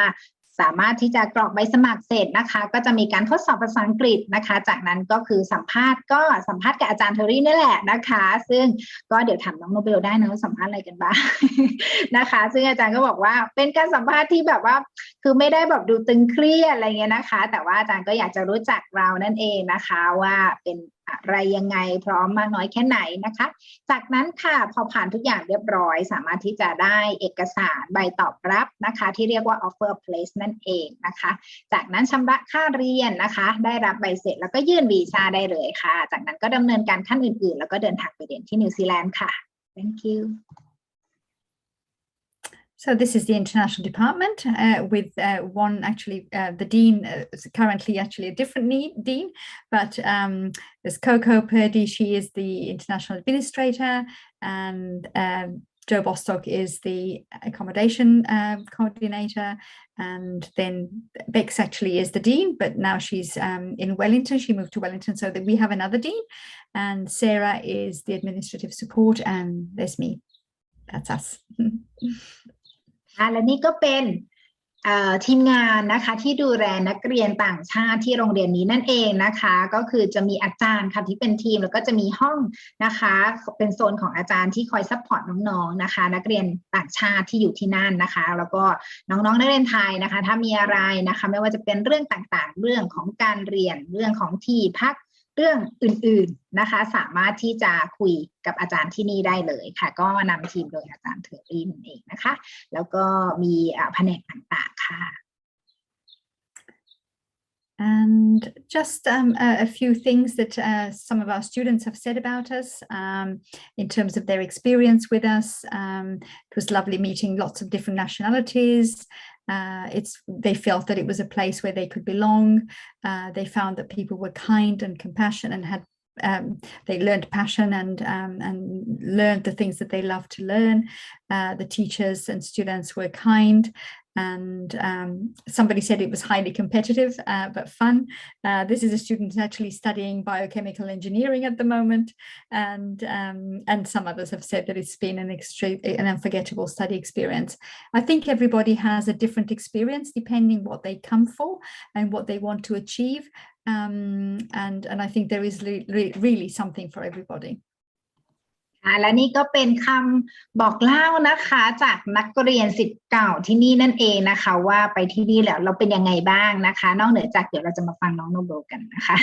สามารถที่จะกรอกใบสมัครเสร็จนะคะก็จะมีการทดสอบภาษาอังกฤษนะคะจากนั้นก็คือสัมภาษณ์กับอาจารย์เทอรี่นี่แหละนะคะซึ่งก็เดี๋ยวถามน้องโนเบลได้นะว่าสัมภาษณ์อะไรกันบ้าง นะคะซึ่งอาจารย์ก็บอกว่าเป็นการสัมภาษณ์ที่แบบว่าคือไม่ได้แบบดูตึงเครียดอะไรเงี้ยนะคะแต่ว่าอาจารย์ก็อยากจะรู้จักเรานั่นเองนะคะว่าเป็นอะไรยังไงพร้อมมากน้อยแค่ไหนนะคะจากนั้นค่ะพอผ่านทุกอย่างเรียบร้อยสามารถที่จะได้เอกสารใบตอบรับนะคะที่เรียกว่า offer of place นั่นเองนะคะจากนั้นชำระค่าเรียนนะคะได้รับใบเสร็จแล้วก็ยื่นวีซ่าได้เลยค่ะจากนั้นก็ดำเนินการขั้นอื่นๆแล้วก็เดินทางไปเรียนที่นิวซีแลนด์ค่ะ thank you So this is the international department with one actually the dean is currently actually a different dean, but there's Coco Purdy, she is the international administrator, and Joe Bostock is the accommodation coordinator, and then Bex actually is the dean, but now she's in Wellington. She moved to Wellington, so that we have another dean, and Sarah is the administrative support, and there's me. That's us. และนี่ก็เป็นทีมงานนะคะที่ดูแลนักเรียนต่างชาติที่โรงเรียนนี้นั่นเองนะคะก็คือจะมีอาจารย์ค่ะที่เป็นทีมแล้วก็จะมีห้องนะคะเป็นโซนของอาจารย์ที่คอยซัพพอร์ตน้องๆนะคะนักเรียนต่างชาติที่อยู่ที่นั่นนะคะแล้วก็น้องๆนักเรียนไทยนะคะถ้ามีอะไรนะคะไม่ว่าจะเป็นเรื่องต่างๆเรื่องของการเรียนเรื่องของที่พักเรื่องอื่นๆนะคะสามารถที่จะคุยกับอาจารย์ที่นี่ได้เลยค่ะก็นำทีมโดยอาจารย์เทอรี่นั่นเองนะคะแล้วก็มีแผนกต่างๆค่ะ And just a few things that some of our students have said about us in terms of their experience with us. It was lovely meeting lots of different nationalities. They felt that it was a place where they could belong. They found that people were kind and compassionate and had they learned passion and learned the things that they love to learn. The teachers and students were kind. And somebody said it was highly competitive, but fun. This is a student actually studying biochemical engineering at the moment, and some others have said that it's been an unforgettable study experience. I think everybody has a different experience depending what they come for and what they want to achieve, and I think there is really something for everybody. และนี่ก็เป็นคำบอกเล่านะคะจากนักเรียนศิษย์เก่าที่นี่นั่นเองนะคะว่าไปที่นี่แล้วเราเป็นยังไงบ้างนะคะนอกเหนือจากเดี๋ยวเราจะมาฟังน้องโนเบลกันนะคะ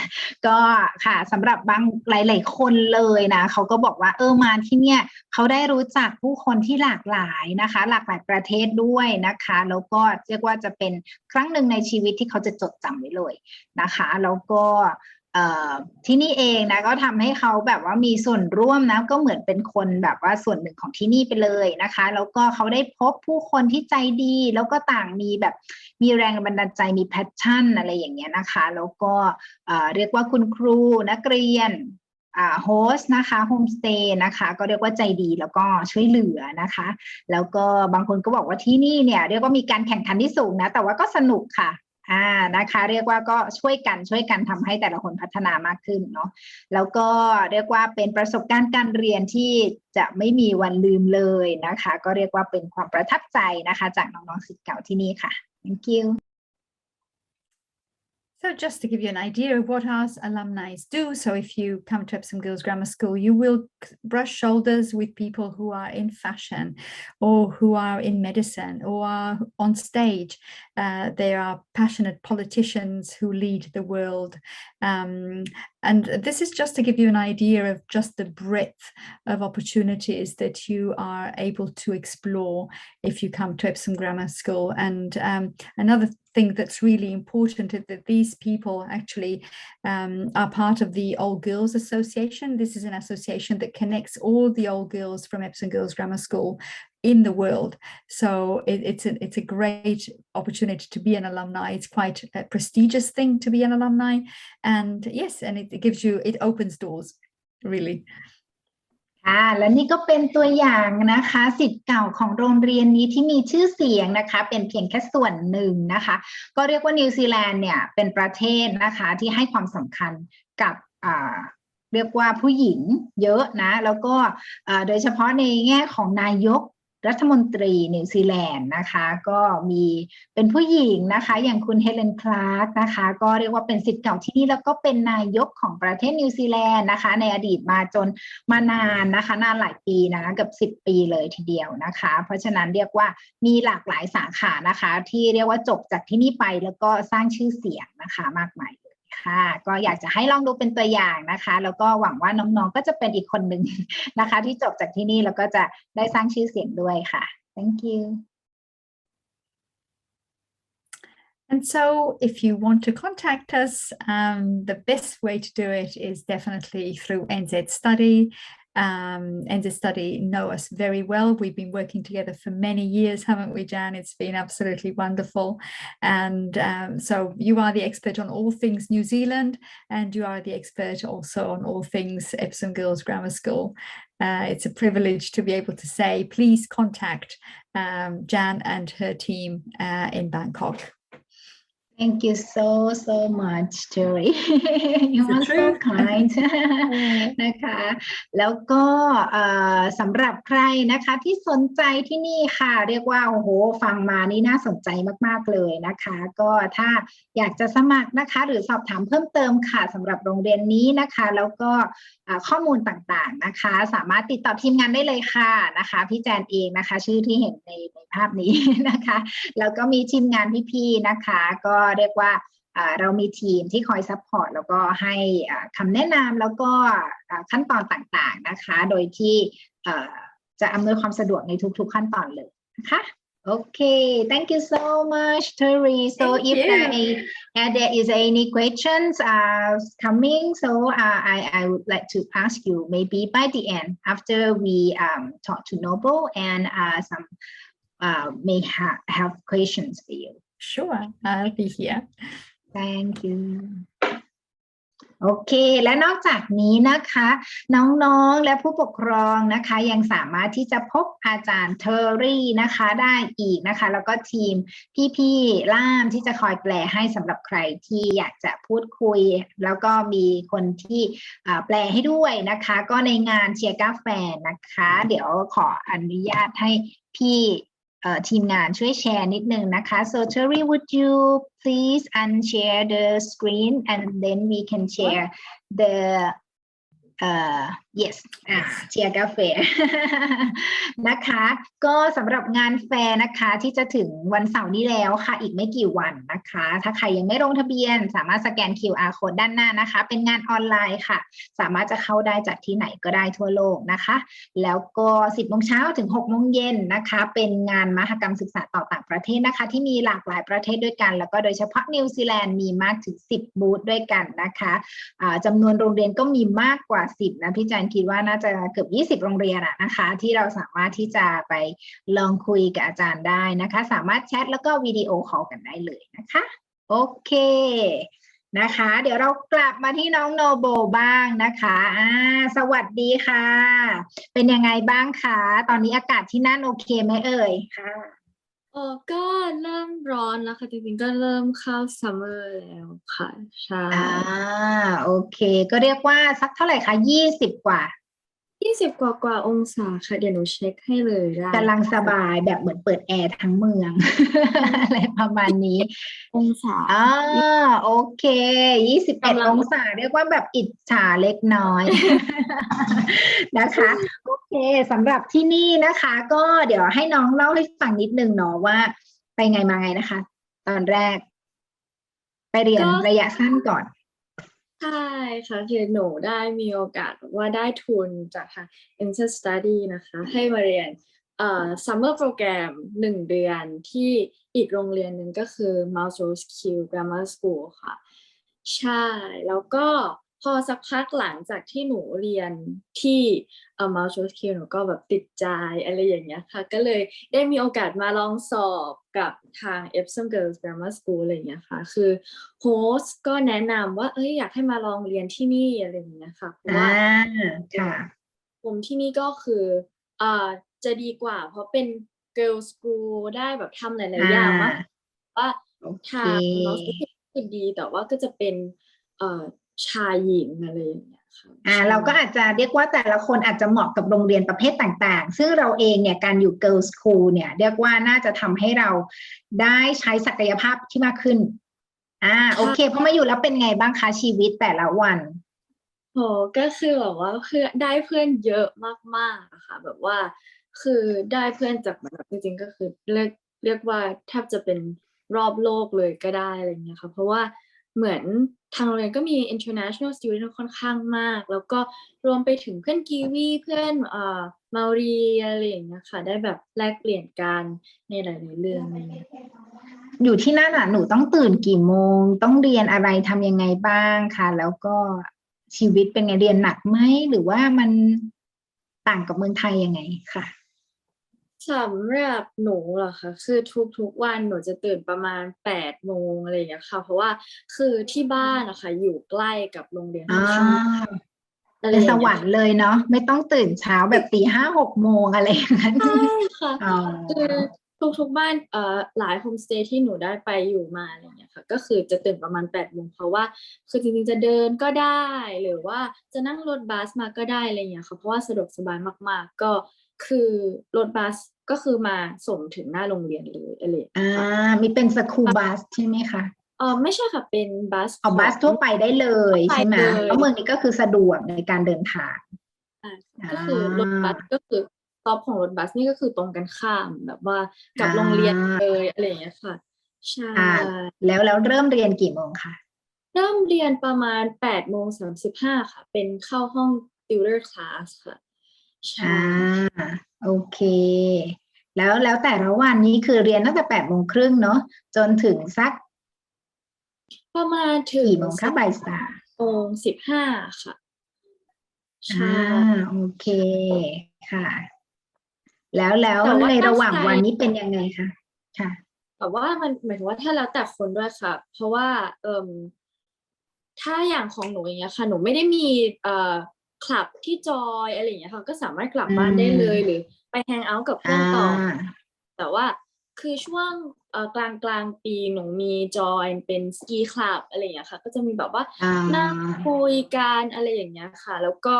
ก็ค่ะสำหรับบางหลายๆคนเลยนะเขาก็บอกว่ามาที่เนี่ยเขาได้รู้จักผู้คนที่หลากหลายนะคะหลากหลายประเทศด้วยนะคะแล้วก็เรียกว่าจะเป็นครั้งหนึ่งในชีวิตที่เขาจะจดจำไว้เลยนะคะแล้วก็ที่นี่เองนะก็ทำให้เขาแบบว่ามีส่วนร่วมนะก็เหมือนเป็นคนแบบว่าส่วนหนึ่งของที่นี่ไปเลยนะคะแล้วก็เขาได้พบผู้คนที่ใจดีแล้วก็ต่างมีแบบมีแรงบันดาลใจมีแพชชั่นอะไรอย่างเงี้ยนะคะแล้วก็เรียกว่าคุณครูนักเรียนโฮสต์นะคะโฮมสเตย์นะคะก็เรียกว่าใจดีแล้วก็ช่วยเหลือนะคะแล้วก็บางคนก็บอกว่าที่นี่เนี่ยเรียกว่ามีการแข่งขันที่สูงนะแต่ว่าก็สนุกค่ะนะคะเรียกว่าก็ช่วยกันทำให้แต่ละคนพัฒนามากขึ้นเนาะแล้วก็เรียกว่าเป็นประสบการณ์การเรียนที่จะไม่มีวันลืมเลยนะคะก็เรียกว่าเป็นความประทับใจนะคะจากน้องๆศิษย์เก่าที่นี่ค่ะ thank you So just to give you an idea of what our alumni do, so if you come to Epsom Girls Grammar School, you will brush shoulders with people who are in fashion or who are in medicine or are on stage. They are passionate politicians who lead the world. And this is just to give you an idea of just the breadth of opportunities that you are able to explore if you come to Epsom Grammar School. And another thing that's really important is that these people actually are part of the Old Girls Association. This is an association that connects all the old girls from Epsom Girls Grammar School in the world. So it's a great opportunity to be an alumni. It's quite a prestigious thing to be an alumni. And yes, and it gives you, it opens doors, really. และนี่ก็เป็นตัวอย่างนะคะศิษย์เก่าของโรงเรียนนี้ที่มีชื่อเสียงนะคะเป็นเพียงแค่ส่วนหนึ่งนะคะก็เรียกว่านิวซีแลนด์เนี่ยเป็นประเทศนะคะที่ให้ความสำคัญกับเรียกว่าผู้หญิงเยอะนะแล้วก็โดยเฉพาะในแง่ของนายกรัฐมนตรีนิวซีแลนด์นะคะก็มีเป็นผู้หญิงนะคะอย่างคุณเฮเลน คลาร์กนะคะก็เรียกว่าเป็นศิษย์เก่าที่นี่แล้วก็เป็นนายกของประเทศนิวซีแลนด์นะคะในอดีตมาจนมานานนะคะนานหลายปีนะเกือบ10 ปีเลยทีเดียวนะคะเพราะฉะนั้นเรียกว่ามีหลากหลายสาขานะคะที่เรียกว่าจบจากที่นี่ไปแล้วก็สร้างชื่อเสียงนะคะมากมายค่ะก็อยากจะให้ลองดูเป็นตัวอย่างนะคะแล้วก็หวังว่าน้องๆก็จะเป็นอีกคนหนึ่งนะคะที่จบจากที่นี่แล้วก็จะได้สร้างชื่อเสียงด้วยค่ะ Thank you And so if you want to contact us, the best way to do it is definitely through NZ Study. NZ Study know us very well. We've been working together for many years, haven't we, Jan? It's been absolutely wonderful. And so you are the expert on all things New Zealand, and you are the expert also on all things Epsom Girls Grammar School. It's a privilege to be able to say, please contact Jan and her team in Bangkok. Thank you so much Terry you are so kind นะคะแล้วก็สำหรับใครนะคะที่สนใจที่นี่ค่ะเรียกว่าโอ้โหฟังมานี่น่าสนใจมากๆเลยนะคะก็ถ้าอยากจะสมัครนะคะหรือสอบถามเพิ่มเติมค่ะสำหรับโรงเรียนนี้นะคะแล้วก็ข้อมูลต่างๆนะคะสามารถติดต่อทีมงานได้เลยค่ะนะคะพี่แจนเองนะคะชื่อที่เห็นในภาพนี้นะคะแล้วก็มีทีมงานพี่ๆนะคะก็เรียกว่าเรามีทีมที่คอยซัพพอร์ตแล้วก็ให้คำแนะนำแล้วก็ขั้นตอนต่างๆนะคะโดยที่จะอำนวยความสะดวกในทุกๆขั้นตอนเลยนะคะ Okay, thank you so much, Terry. So if there is any questions coming, so I would like to ask you maybe by the end after we talk to Noble and some may have questions for you. Sure, I'll be here. Thank you. โอเคและนอกจากนี้นะคะน้องๆและผู้ปกครองนะคะยังสามารถที่จะพบอาจารย์เทอร์รี่นะคะได้อีกนะคะแล้วก็ทีมพี่ๆล่ามที่จะคอยแปลให้สำหรับใครที่อยากจะพูดคุยแล้วก็มีคนที่แปลให้ด้วยนะคะก็ในงานเชียร์กาแฟนะคะเดี๋ยวขออนุญาตให้พี่ทีมงานช่วยแชร์นิดนึงนะคะ So Terry, would you please unshare the screen and then we can share the yes เชียร์กาแฟ นะคะก็สำหรับงานแฟร์นะคะที่จะถึงวันเสาร์นี้แล้วค่ะอีกไม่กี่วันนะคะถ้าใครยังไม่ลงทะเบียนสามารถสแกน QR code ด้านหน้านะคะเป็นงานออนไลน์ค่ะสามารถจะเข้าได้จากที่ไหนก็ได้ทั่วโลกนะคะแล้วก็ 10 โมงเช้าถึง 6 โมงเย็นนะคะเป็นงานมหกรรมศึกษาต่อต่างประเทศนะคะที่มีหลากหลายประเทศด้วยกันแล้วก็โดยเฉพาะนิวซีแลนด์มีมากถึง10 บูธด้วยกันนะคะจำนวนโรงเรียนก็มีมากกว่า10นะพี่จันคิดว่าน่าจะเกือบ20 โรงเรียนนะคะที่เราสามารถที่จะไปลองคุยกับอาจารย์ได้นะคะสามารถแชทแล้วก็วิดีโอคอลกันได้เลยนะคะโอเคนะคะเดี๋ยวเรากลับมาที่น้องโนโบบ้างนะคะสวัสดีค่ะเป็นยังไงบ้างคะตอนนี้อากาศที่นั่นโอเคไหมเอ่ยค่ะก็เริ่มร้อนแล้วค่ะจริงๆก็เริ่มเข้าซัมเมอร์แล้วค่ะใช่โอเคก็เรียกว่าสักเท่าไหร่คะ20 กว่าองศาค่ะเดี๋ยวหนูเช็คให้เลยได้กำลังสบายแบบเหมือนเปิดแอร์ทั้งเมือง อะไรประมาณนี้องศาโอเค21 องศาเรียกว่าแบบอิจฉาเล็กน้อย นะคะโอเคสำหรับที่นี่นะคะก็เดี๋ยวให้น้องเล่าให้ฟังนิดนึงเนาะว่าไปไงมาไงนะคะตอนแรกไปเรียนระยะสั้นก่อน ใช่ค่ะคือหนูได้มีโอกาสว่าได้ทุนจากทาง NCEA Study นะคะให้มาเรียนsummer program 1 เดือนที่อีกโรงเรียนหนึ่งก็คือ Skill Grammar School ค่ะใช่แล้วก็พอสักพักหลังจากที่หนูเรียนที่Skill หนูก็แบบติดใจอะไรอย่างเงี้ยค่ะก็เลยได้มีโอกาสมาลองสอบกับทาง Epsom Girls Grammar School อะไรอย่างเงี้ยค่ะคือโฮสต์ก็แนะนำว่าอยากให้มาลองเรียนที่นี่อะไรอย่างเงี้ยค่ะเพราะว่า ค่ะ ผมที่นี่ก็คือจะดีกว่าเพราะเป็น girls school ได้แบบทำหลายๆอย่างมากว่า โอเค ทางน้องที่คือดีแต่ว่าก็จะเป็นชายหญิงอะไรอย่างเงี้ยค่ะเราก็อาจจะเรียกว่าแต่ละคนอาจจะเหมาะกับโรงเรียนประเภทต่างๆ ซึ่งเราเองเนี่ยการอยู่ Girls School เนี่ยเรียกว่าน่าจะทำให้เราได้ใช้ศักยภาพที่มากขึ้นโอเคพอมาอยู่แล้วเป็นไงบ้างคะชีวิตแต่ละวันโหก็คือแบบว่าเพื่อนได้เพื่อนเยอะมากๆอะค่ะแบบว่าคือได้เพื่อนจากแบบจริงๆก็คือเรียกว่าแทบจะเป็นรอบโลกเลยก็ได้อะไรเงี้ยค่ะเพราะว่าเหมือนทางโรงเรียนก็มี international student ค่อนข้างมากแล้วก็รวมไปถึงเพื่อนกีวีเพื่อนมารีอะไรอย่างเงี้ยค่ะได้แบบแลกเปลี่ยนกันในหลายๆเรื่องอะไรเงี้ย อยู่ที่นั่นหนูต้องตื่นกี่โมงต้องเรียนอะไรทำยังไงบ้างคะแล้วก็ชีวิตเป็นไงเรียนหนักไหมหรือว่ามันต่างกับเมืองไทยยังไงค่ะสำหรับหนูเหรอคะคือทุกวันหนูจะตื่นประมาณ8 โมงอะไรอย่างเงี้ยค่ะเพราะว่าคือที่บ้านอะค่ะอยู่ใกล้กับโรงเรียนค่อนข้างอะไรเป็นอย่างเงี้ยสวรรค์เลยเนาะไม่ต้องตื่นเช้าแบบตี 5-6 โมงอะไรอย่างนั้นใช่ค่ะอ๋อคือทุกบ้านหลายโฮมสเตย์ที่หนูได้ไปอยู่มาอะไรอย่างเงี้ยค่ะก็คือจะตื่นประมาณ8 โมงเพราะว่าคือจริงๆจะเดินก็ได้หรือว่าจะนั่งรถบัสมาก็ได้อะไรอย่างเงี้ยค่ะเพราะว่าสะดวกสบายมากๆก็คือรถบัสก็คือมาส่งถึงหน้าโรงเรียนเลยอะไรอย่างเงี้ยค่ะ มีเป็นสคูลบัสใช่ไหมคะไม่ใช่ค่ะเป็นบัสเอาบัสของทั่วไปได้เลยไปใช่ไหมเลยเพราะเมืองนี้ก็คือสะดวกในการเดินทางอ่าอ่ก็คือรถบัาสก็คือสต็อปของรถบัสนี่ก็คือตรงกันข้ามแบบว่ากัอ่บโรงเรียนาเลยอะไรอย่างเงี้ยค่ะใช่อ่าแล้วเริ่มเรียนกี่โมงคะเริ่มเรียนประมาณ8:35ค่ะเป็นเข้าห้อง tutor class ค่ะใช่อ่าโอเคแล้วแต่ละวันนี้คือเรียนตั้งแต่8 โมงครึ่งเนาะจนถึงสักประมาณถึงกี่โมงคะสักบ่าย 3โมง 15ค่ะใช่โอเคค่ะแล้วแต่ว่าในถ้าใคร ระหว่างวันนี้เป็นยังไงคะค่ะแต่ว่ามันหมายถึงว่าถ้าแล้วแต่คนด้วยค่ะเพราะว่าถ้าอย่างของหนูอย่างเงี้ยค่ะหนูไม่ได้มีคลับที่จอยอะไรอย่างเงี้ยค่ะก็สามารถกลับอืบ้านได้เลยหรือมไปแฮงเอาท์กับอ่เพื่อนต่อาแต่ว่าคือช่วงกลางปีหนูมีจอยเป็นสกีคลับอะไรอย่างเงี้ยค่ะก็จะมีแบบว่าอ่นั่งาคุยกันอะไรอย่างเงี้ยค่ะแล้วก็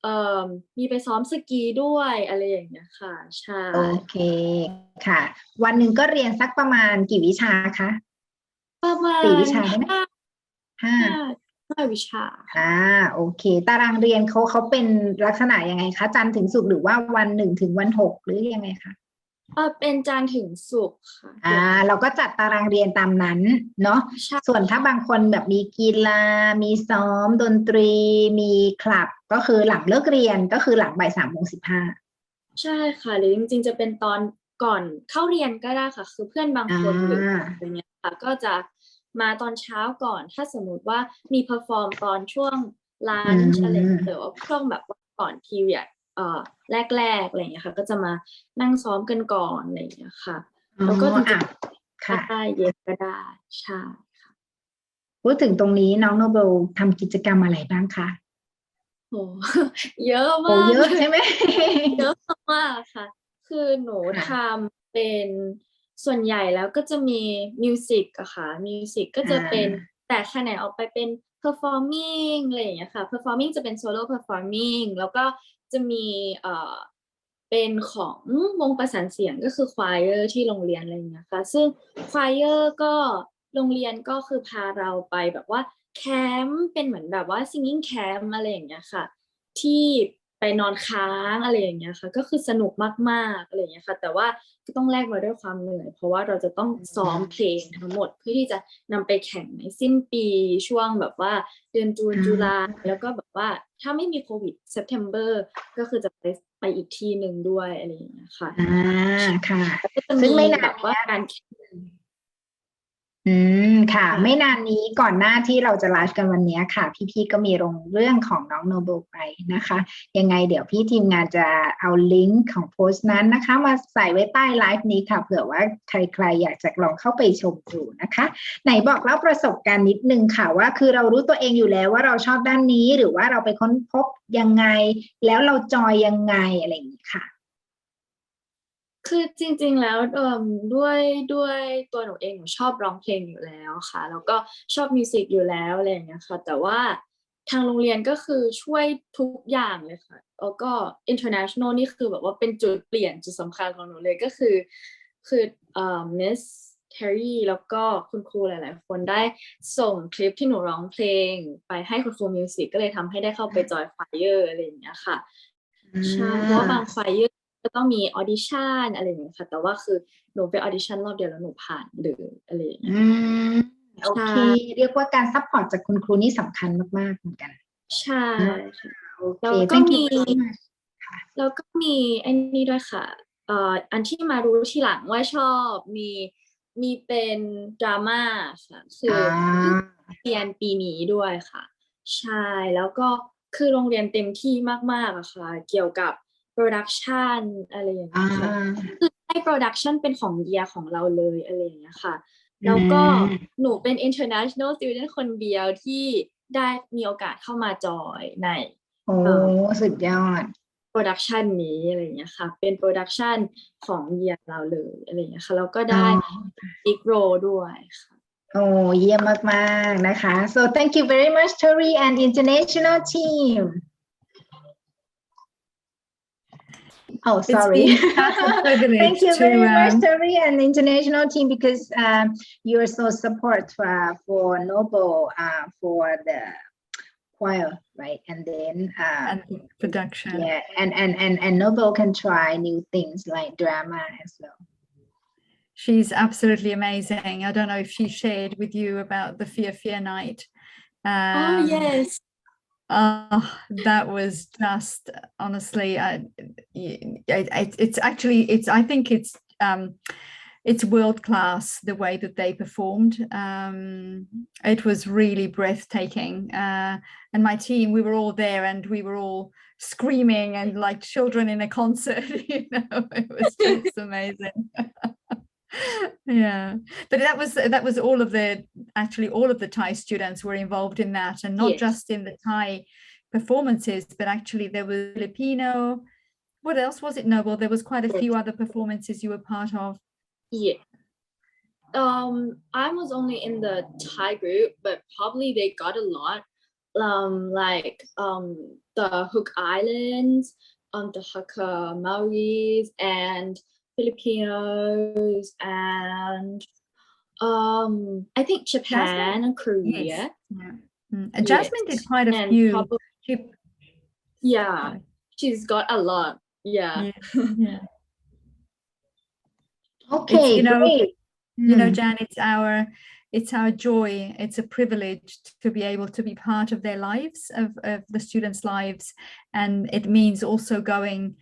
เอ่อมีไปซ้อมสกีด้วยอะไรอย่างเงี้ยค่ะใช่ โอเคค่ะวันหนึ่งก็เรียนสักประมาณกี่วิชาคะประมาสี่วิณชาได้ไหมห้าห้า5 วิชาอ่าค่ะโอเคตารางเรียนเขาเป็นลักษณะยังไงคะจันทร์ถึงศุกร์หรือว่าวัน 1 ถึงวัน 6หรือยังไงคะ เป็นจันทร์ถึงศุกร์ค่ะเราก็จัดตารางเรียนตามนั้นเนาะใช่ส่วนถ้าบางคนแบบมีกีฬามีซ้อมดนตรีมีคลับก็คือหลังเลิกเรียนก็คือหลังบ่าย 3 โมง 15ใช่ค่ะหรือจริงๆจะเป็นตอนก่อนเข้าเรียนก็ได้ค่ะคือเพื่อนบางอ่คนหรือาอะไรเงี้ยค่ะก็จะมาตอนเช้าก่อนถ้าสมมุติว่ามีเพอร์ฟอร์มตอนช่วงลัอืนช์อะไรหรือมว่าช่วงแบบว่าก่อนพีเรียดแรกๆอะไรเงี้ยค่ะก็จะมานั่งซ้อมกันก่อนอะไรเงี้ยค่ะอ๋อแล้วก็จริงๆก็ค่ะได้เย็นก็ได้ใช่ พูดถึงตรงนี้น้องโนเบลทำกิจกรรมอะไรบ้างคะโหเยอะโอ้มากเลยเยอะใช่ไหม เยอะมากค่ะคือหนูทค่ะำเป็นส่วนใหญ่แล้วก็จะมีมิวสิกอะค่ะมิวสิกก็อ่จะเป็นาแต่แขนงออกไปเป็น performing อะไรอย่างเงี้ยค่ะ performing จะเป็น solo performing แล้วก็จะมีเป็นของวงประสานเสียงก็คือ choir ที่โรงเรียนอะไรอย่างเงี้ยค่ะซึ่ง choir ก็โรงเรียนก็คือพาเราไปแบบว่าแคมป์เป็นเหมือนแบบว่า singing camp อะไรอย่างเงี้ยค่ะที่ ไปนอนค้างอะไรอย่างเงี้ยค่ะก็คือสนุกมากๆอะไรอย่างเงี้ยค่ะแต่ว่าก็ต้องแลกมาด้วยความเหนื่อยเพราะว่าเราจะต้องซ้อมเพลงทั้งหมดเพื่อที่จะนำไปแข่งในสิ้นปีช่วงแบบว่าเดือนจูนตุลาแล้วก็แบบว่าถ้าไม่มีโควิด September ก็คือจะไปอีกที่หนึ่งด้วยอะไรอย่างเงี้ยค่ะค่ะก็จะ ซึ่ มี งไม่นาน แบบว่าการแข่ง ค่ะ ค่ะ ไม่นานนี้ก่อนหน้าที่เราจะไลฟ์กันวันนี้ค่ะ พี่ๆก็มีลงเรื่องของน้องโนเบลไปนะคะ ยังไงเดี๋ยวพี่ทีมงานจะเอาลิงก์ของโพสต์นั้นนะคะ มาใส่ไว้ใต้ไลฟ์นี้ค่ะเผื่อว่าใครๆอยากจะลองเข้าไปชมดูนะคะ ไหนบอกเล่าประสบการณ์นิดนึงค่ะว่าคือเรารู้ตัวเองอยู่แล้วว่าเราชอบด้านนี้หรือว่าเราไปค้นพบยังไง แล้วเราจอยยังไงอะไรอย่างนี้ค่ะ คือจริงๆแล้วด้วยตัวหนูเองหนูชอบร้องเพลงอยู่แล้วค่ะแล้วก็ชอบมิวสิกอยู่แล้วอะไรอย่างเงี้ยค่ะแต่ว่าทางโรงเรียนก็คือช่วยทุกอย่างเลยค่ะแล้วก็ international นี่คือแบบว่าเป็นจุดเปลี่ยนจุดสำคัญของหนูเลยก็คือMiss Terry แล้วก็คุณครูหลายๆคนได้ส่งคลิปที่หนูร้องเพลงไปให้คุณครูมิวสิกก็เลยทำให้ได้เข้าไปจอยไฟเออร์อะไรอย่างเงี้ยค่ะใช่เพราะว่าบางไฟเออร์ก็ต้องมีออดิชั่นอะไรอย่างเงี้ยค่ะแต่ว่าคือหนูไปออดิชั่นรอบเดียวแล้วหนูผ่านเลยอะไรอย่างเงี้ยโอเค เรียกว่าการซัพพอร์ตจากคุณครูนี่สำคัญมากๆเหมือนกัน ใช่ค่ะ โอเค แล้วก็ thank มี you very much แล้วก็มีไอ้นี่ด้วยค่ะอันที่มารู้ทีหลังว่าชอบมีเป็นดราม่าค่ะคือเพิ่งเรียนปีนี้ด้วยค่ะใช่แล้วก็คือโรงเรียนเต็มที่มากๆอะค่ะเกี่ยวกับโปรดักชันอะไรอย่างเงี้ยค่ะคือให้โปรดักชันเป็นของเยียของเราเลยอะไรอย่างเงี้ยค่ะแล้วก็หนูเป็น international student คนเดียวที่ได้มีโอกาสเข้ามาจอยใน โอ้สุดยอด โปรดักชันนี้อะไรอย่างเงี้ยค่ะเป็นโปรดักชันของเยียเราเลยอะไรอย่างเงี้ยค่ะแล้วก็ได้บิ๊กโรด้วยค่ะ โอ้เยี่ยมมากๆนะคะ so thank you very much Terry and international team oh It's sorry been such a privilege thank you to very much Terry and international team because you're so support for Noble for the choir right and then and production. yeah and Noble can try new things like drama as well. She's absolutely amazing. I don't know if she shared with you about the Fear night. Oh yes. That was just honestly, it's actually I think it's world class the way that they performed. It was really breathtaking, and my team, we were all there and we were all screaming and like children in a concert. You know, it was just amazing. Yeah, but that was all of the Thai students were involved in that, and not just in the Thai performances, but actually there was Filipino. What else was it, Noble? There was quite a few other performances you were part of. Yeah. I was only in the Thai group, but probably they got a lot. Like the Hook Islands, the Hakka Maoris, and Filipinos, and I think Japan and Korea. Yes. Yeah. Jasmine did quite a few. She's got a lot. Yeah. Okay, great. You know, Jan, it's our joy. It's a privilege to be able to be part of their lives, of the students' lives, and it means also going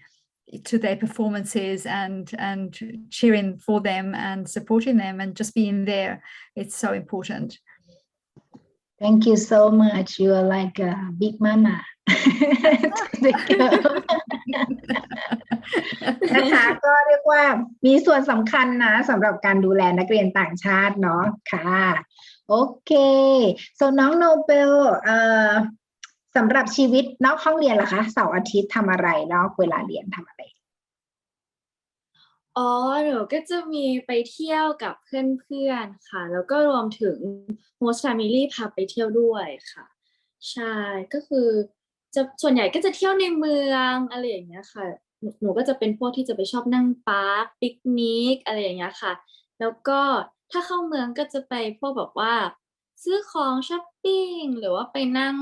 to their performances and cheering for them and supporting them and just being there. It's so important. Thank you so much. You are like a big mama. นะคะก็เรียกว่ามีส่วนสำคัญนะสำหรับการดูแลนักเรียนต่างชาติเนาะค่ะโอเค so น้องโนเบลสำหรับชีวิตนอกห้องเรียนล่ะคะเสาร์อาทิตย์ทำอะไรนอกเวลาเรียนทำอะไรหนูก็จะมีไปเที่ยวกับเพื่อนๆค่ะแล้วก็รวมถึง host family พาไปเที่ยวด้วยค่ะใช่ก็คือส่วนใหญ่ก็จะเที่ยวในเมืองอะไรอย่างเงี้ยค่ะหนูก็จะเป็นพวกที่จะไปชอบนั่งปาร์คปิกนิกอะไรอย่างเงี้ยค่ะแล้วก็ถ้าเข้าเมืองก็จะไปพวกแบบว่า ซื้อของช้อปปิ้งหรือว่าไปนั่ง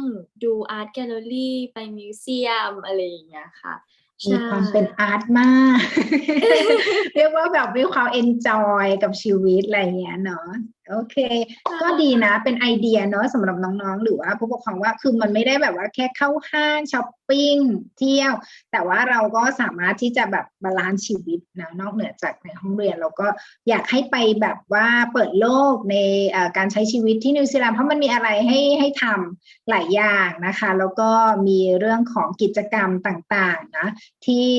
ดูอาร์ตแกลเลอรี่ไปมิวเซียมอะไรอย่างเงี้ยค่ะมี ใช่ ความเป็นอาร์ตมาก เรียกว่าแบบมีความเอนจอยกับชีวิตอะไรอย่างเงี้ยเนาะโอเค ก็ดีนะเป็นไอเดียเนาะสำหรับน้องๆหรือว่าผู้ปกครองว่าคือมันไม่ได้แบบว่าแค่เข้าห้างช้อปปิ้งเที่ยวแต่ว่าเราก็สามารถที่จะแบบบาลานซ์ชีวิตนะนอกเหนือจากในห้องเรียนเราก็อยากให้ไปแบบว่าเปิดโลกในการใช้ชีวิตที่นิวซีแลนด์เพราะมันมีอะไรให้ทำหลายอย่างนะคะแล้วก็มีเรื่องของกิจกรรมต่างๆนะที่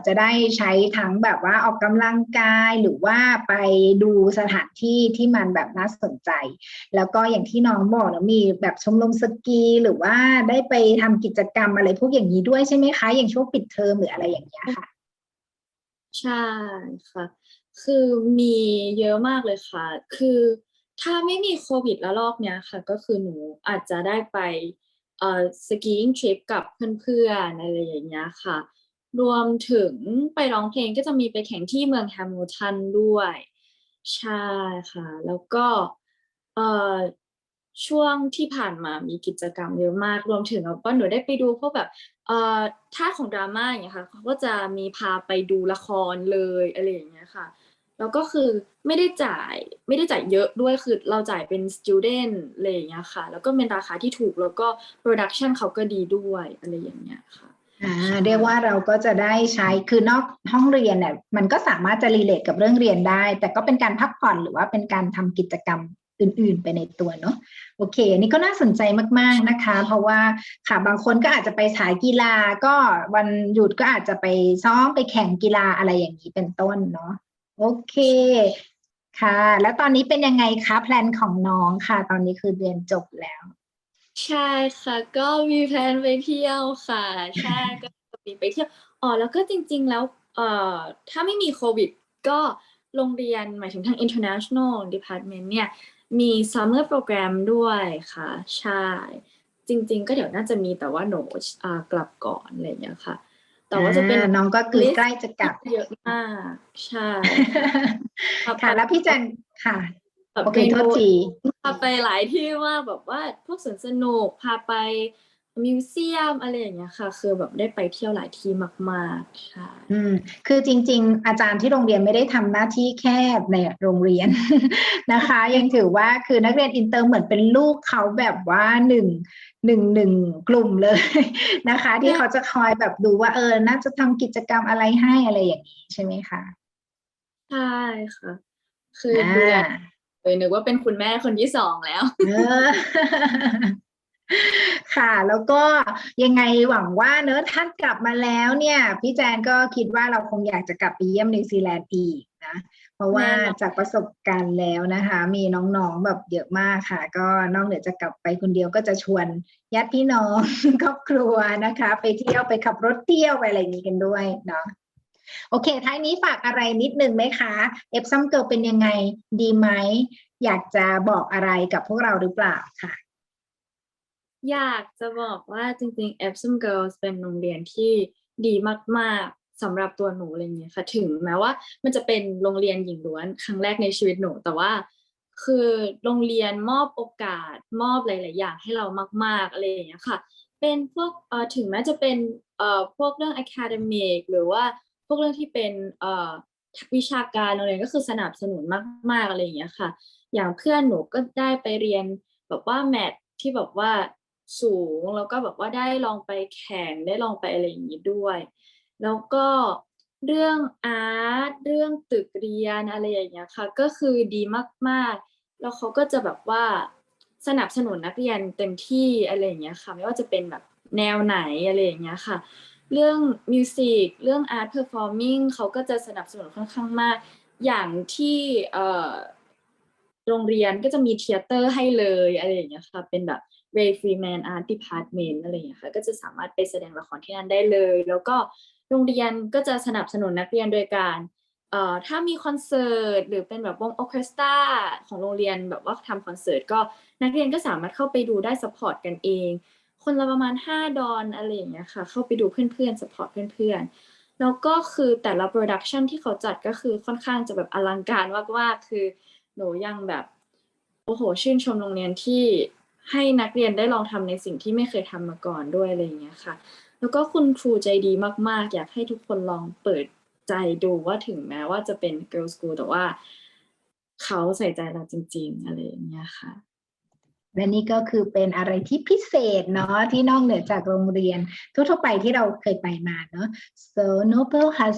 จะได้ใช้ทั้งแบบว่าออกกำลังกายหรือว่าไปดูสถานที่ที่มันแบบน่าสนใจแล้วก็อย่างที่น้องบอกนะมีแบบชมรมสกีหรือว่าได้ไปทำกิจกรรมอะไรพวกอย่างนี้ด้วยใช่ไหมคะอย่างช่วงปิดเทอมหรืออะไรอย่างเงี้ยค่ะใช่ค่ะคือมีเยอะมากเลยค่ะคือถ้าไม่มีโควิดระลอกเนี้ยค่ะก็คือหนูอาจจะได้ไปสกีอิงทริปกับเพื่อนๆอะไรอย่างเงี้ยค่ะรวมถึงไปร้องเพลงก็จะมีไปแข่งที่เมืองแฮมิลตันด้วยใช่ค่ะแล้วก็เอ่อช่วงที่ผ่านมามีกิจกรรมเยอะมากรวมถึงแล้วก็หนูได้ไปดูพวกแบบถ้าของดราม่าอย่างเงี้ยค่ะเขาก็จะมีพาไปดูละครเลยอะไรอย่างเงี้ยค่ะแล้วก็คือไม่ได้จ่ายเยอะด้วยคือเราจ่ายเป็น student อะไรอย่างเงี้ยค่ะแล้วก็เป็นราคาที่ถูกแล้วก็ production เขาก็ดีด้วยอะไรอย่างเงี้ยค่ะเรียกว่าเราก็จะได้ใช้คือนอกห้องเรียนเนี่ยมันก็สามารถจะรีเลทกับเรื่องเรียนได้แต่ก็เป็นการพักผ่อนหรือว่าเป็นการทำกิจกรรมอื่นๆไปในตัวเนาะโอเคอันนี้ก็น่าสนใจมากๆนะคะเพราะว่าค่ะบางคนก็อาจจะไปสายกีฬาก็วันหยุดก็อาจจะไปซ้อมไปแข่งกีฬาอะไรอย่างนี้เป็นต้นเนาะโอเคค่ะแล้วตอนนี้เป็นยังไงคะแพลนของน้องค่ะตอนนี้คือเรียนจบแล้ว ใช่ค่ะก็มีแพลนไปเที่ยวค่ะใช่ก็มีไปเที่ยวอ๋อแล้วก็จริงๆแล้วถ้าไม่มีโควิดก็โรงเรียนหมายถึงทาง international department เนี่ยมี summer program ด้วยค่ะใช่จริงๆก็เดี๋ยวน่าจะมีแต่ว่าหนูกลับก่อนอะไรอย่างเงี้ยค่ะแต่ว่าจะเป็นน้องก็คือ list ใกล้จะกลับ เยอะมากใช่ค่ะ ค่ะแล้วพี่จันค่ะแบบโอเคเรนโบว์โทษทีพาไปหลายที่มากแบบว่าพวกสวนสนุกพาไปมิวเซียมอะไรอย่างเงี้ยค่ะคือแบบได้ไปเที่ยวหลายที่มากๆใช่คือจริงๆอาจารย์ที่โรงเรียนไม่ได้ทำหน้าที่แค่ในโรงเรียนนะคะยังถือว่าคือนักเรียนอินเตอร์เหมือนเป็นลูกเขาแบบว่าหนึ่งกลุ่มเลยนะคะที่เขาจะคอยแบบดูว่าน่าจะทำกิจกรรมอะไรให้อะไรอย่างนี้ใช่ไหมคะใช่ค่ะคืออ่ดูแลาเลยนึกว่าเป็นคุณแม่คนที่สองแล้ว เออ ค่ะแล้วก็ยังไงหวังว่าเนอะท่านกลับมาแล้วเนี่ยพี่แจนก็คิดว่าเราคงอยากจะกลับไปเยี่ยมนิวซีแลนด์อีกนะเพราะว่าแน่นอนจากประสบการณ์แล้วนะคะมีน้องๆแบบเยอะมากค่ะก็นอกเหนือจากกลับไปคนเดียวก็จะชวนญาติพี่น้อง ครอบครัวนะคะไปเที่ยวไปขับรถเที่ยวไปอะไรอย่างนี้กันด้วยเนาะโอเคท้ายนี้ฝากอะไรนิดนึงไหมคะเอฟซัมเกิลเป็นยังไงดีไหมอยากจะบอกอะไรกับพวกเราหรือเปล่าค่ะ อยากจะบอกว่าจริงๆ Epsom Girls เป็นโรงเรียนที่ดีมากๆสำหรับตัวหนูอะไรเงี้ยค่ะถึงแม้ว่ามันจะเป็นโรงเรียนหญิงล้วนครั้งแรกในชีวิตหนูแต่ว่าคือโรงเรียนมอบโอกาสมอบหลายๆอย่างให้เรามากๆอะไรอย่างเงี้ยค่ะเป็นพวกถึงแม้จะเป็นพวกเรื่อง academic หรือว่าพวกเรื่องที่เป็นวิชาการโรงเรียนก็คือสนับสนุนมากๆอะไรอย่างเงี้ยค่ะอย่างเพื่อนหนูก็ได้ไปเรียนแบบว่าแมทที่แบบว่า สูงแล้วก็แบบว่าได้ลองไปแข่งได้ลองไปอะไรอย่างนี้ด้วยแล้วก็เรื่องอาร์ตเรื่องตึกเรียนอะไรอย่างเงี้ยค่ะก็คือดีมากๆแล้วเขาก็จะแบบว่าสนับสนุนนักเรียนเต็มที่อะไรอย่างเงี้ยค่ะไม่ว่าจะเป็นแบบแนวไหนอะไรอย่างเงี้ยค่ะเรื่องมิวสิกเรื่องอาร์ตเพอร์ฟอร์มิงเขาก็จะสนับสนุนค่อนข้างมากอย่างที่โรงเรียนก็จะมีเธียเตอร์ให้เลยอะไรอย่างเงี้ยค่ะเป็นแบบ Ray Freeman Art Department อะไรอย่างเงี้ยค่ะก็จะสามารถไปแสดงละครที่นั่นได้เลยแล้วก็โรงเรียนก็จะสนับสนุนนักเรียนโดยการถ้ามีคอนเสิร์ตหรือเป็นแบบวงออร์เคสตราของโรงเรียนแบบว่าทำคอนเสิร์ตก็นักเรียนก็สามารถเข้าไปดูได้ซัพพอร์ตกันเองคนละประมาณ$5อะไรอย่างเงี้ยค่ะเข้าไปดูเพื่อนๆซัพพอร์ตเพื่อนๆแล้วก็คือแต่ละโปรดักชันที่เขาจัดก็คือค่อนข้างจะแบบอลังการมากๆคือหนูยังแบบ โอ้โหชื่นชมโรงเรียนที่ให้นักเรียนได้ลองทำในสิ่งที่ไม่เคยทำมาก่อนด้วยอะไรอย่างเงี้ยค่ะแล้วก็คุณครูใจดีมากๆอยากให้ทุกคนลองเปิดใจดูว่าถึงแม้ว่าจะเป็น Girls School แต่ว่าเขาใส่ใจเราจริงๆอะไรอย่างเงี้ยค่ะและนี่ก็คือเป็นอะไรที่พิเศษเนาะที่นอกเหนือจากโรงเรียนทั่วๆไปที่เราเคยไปมาเนาะ so Nobel has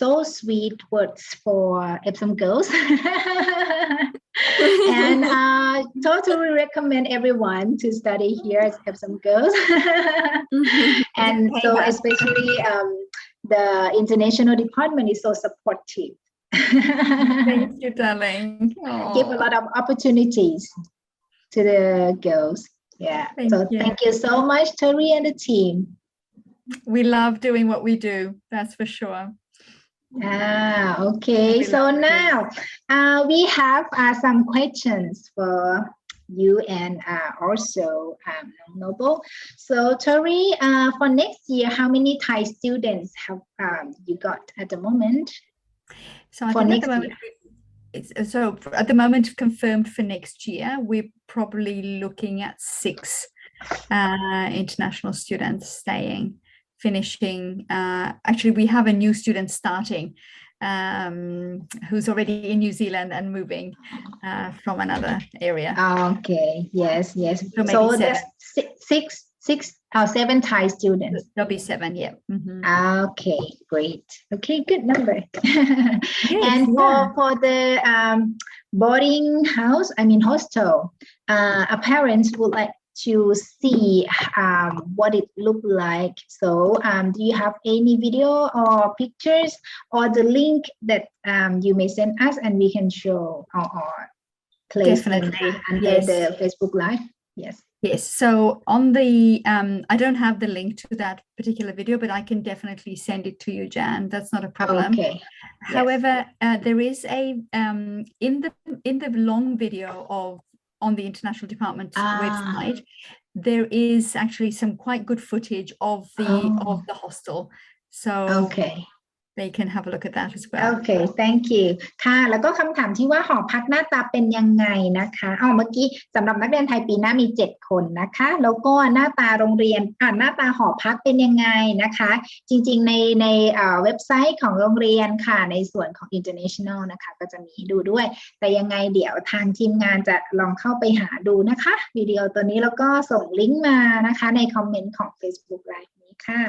so sweet words for Epsom girls and totally recommend everyone to study here at Epsom girls and so especially the international department is so supportive Thank you, darling. give a lot of opportunities to the girls. Yeah. Thank you so much, Terry and the team. We love doing what we do. That's for sure. Okay. So now we have some questions for you and also Noble. So Terry, for next year, how many Thai students have you got at the moment? So I think at the moment, so at the moment confirmed for next year, we're probably looking at 6 international students staying, finishing. Actually, we have a new student starting who's already in New Zealand and moving from another area. Okay. Yes. So there's 7 Thai students. There'll be 7, yeah. Mm-hmm. Okay, great. Okay, good number. And for the boarding house, hostel, parents would like to see what it looked like. So do you have any video or pictures or the link that you may send us and we can show or place under the Facebook Live? Yes. So on the I don't have the link to that particular video, but I can definitely send it to you, Jan. That's not a problem. Okay. However, there is a in the long video on the International Department's website, there is actually some quite good footage of the hostel. So they can have a look at that as well. Okay, thank you. ค่ะแล้วก็คำถามที่ว่าหอพักหน้าตาเป็นยังไงนะคะเมื่อกี้สำหรับนักเรียนไทยปีหน้ามี7 คนนะคะแล้วก็หน้าตาโรงเรียนหน้าตาหอพักเป็นยังไงนะคะจริงๆในเว็บไซต์ของโรงเรียนค่ะในส่วนของ International นะคะก็จะมีให้ดูด้วยแต่ยังไงเดี๋ยวทางทีมงานจะลองเข้าไปหาดูนะคะวิดีโอตัวนี้แล้วก็ส่งลิงก์มานะคะในคอมเมนต์ของ Facebook Live นี้ค่ะ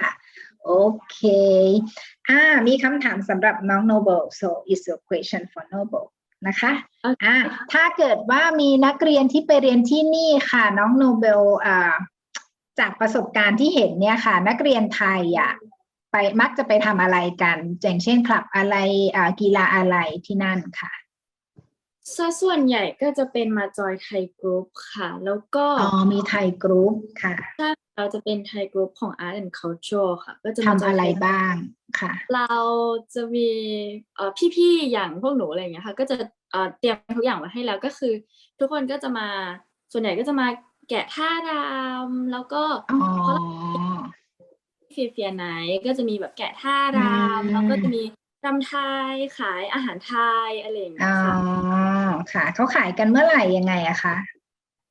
โอเคมีคำถามสำหรับน้อง Noble so it's a question for Noble นะคะถ้าเกิดว่ามีนักเรียนที่ไปเรียนที่นี่ค่ะน้อง Noble จากประสบการณ์ที่เห็นเนี่ยค่ะนักเรียนไทยมักจะไปทำอะไรกันอย่างเช่นคลับอะไรกีฬาอะไรที่นั่นค่ะส่วนใหญ่ก็จะเป็นมาจอยไทยกรุ๊ปค่ะแล้วก็มีไทยกรุ๊ปค่ะเราจะเป็นไทยกรุ๊ปของ Art and Culture ค่ะก็จะทำอะไรบ้างค่ะเราจะมีพี่ๆอย่างพวกหนูอะไรอย่างเงี้ยค่ะก็จะเตรียมทุกอย่างมาให้แล้วก็คือทุกคนก็จะมาส่วนใหญ่ก็จะมาแกะท่ารำแล้วก็เพราะเฟียไนท์ก็จะมีแบบแกะท่ารำแล้วก็จะมีรำไทยขายอาหารไทยอะไรอย่างเงี้ยค่ะค่ะเขาขายกันเมื่อไหร่ยังไงอะคะ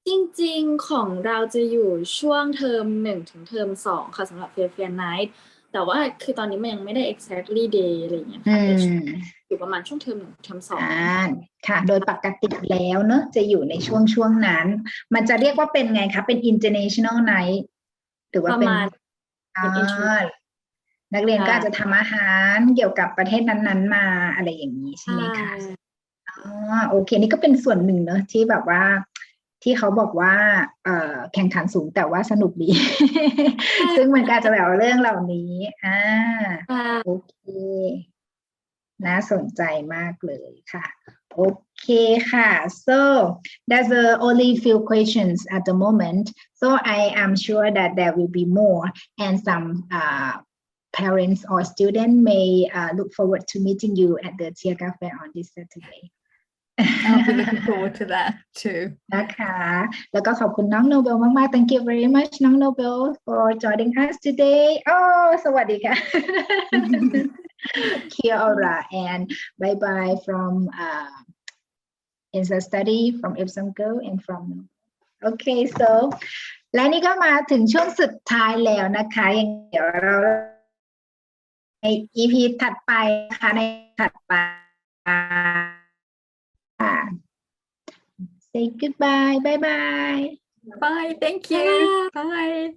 จริงๆของเราจะอยู่ช่วงเทอม1ถึงเทอม2ค่ะสำหรับเฟียไนท์แต่ว่าคือตอนนี้มันยังไม่ได้ exactly day อะไรอย่างเงี้ยค่ะอยู่ประมาณช่วงเทอม1เทอม2ค่ะโดยปกติแล้วเนอะจะอยู่ในช่วงนั้นมันจะเรียกว่าเป็นไงคะเป็น international night หรือว่าเป็นนักเรียนก็อาจจะทำอาหารเกี่ยวกับประเทศนั้นๆมาอะไรอย่างนี้ใช่ไหมคะโอเคนี่ก็เป็นส่วนหนึ่งเนอะที่แบบว่าที่เขาบอกว่าแข่งขันสูงแต่ว่าสนุกดี ซึ่งมันก็จะแบบเรื่องเหล่านี้โอเคน่าสนใจมากเลยค่ะโอเคค่ะ so there's only few questions at the moment so I am sure that there will be more and some parents or students may look forward to meeting you at the Tia Cafe on this Saturday. I'll be looking forward to that too. นะคะแล้วก็ขอบคุณน้อง Nobel มากๆ Thank you very much น้อง Nobel for joining us today. สวัสดีค่ะ Kia ora and bye bye from in the study from Epsom Girl and from Okay so และนี่ก็มาถึงช่วงสุดท้ายแล้วนะคะยังเดี๋ยวเราใน EP ถัดไปนะคะในถัดไปsay goodbye bye bye Bye. Thank you. Bye.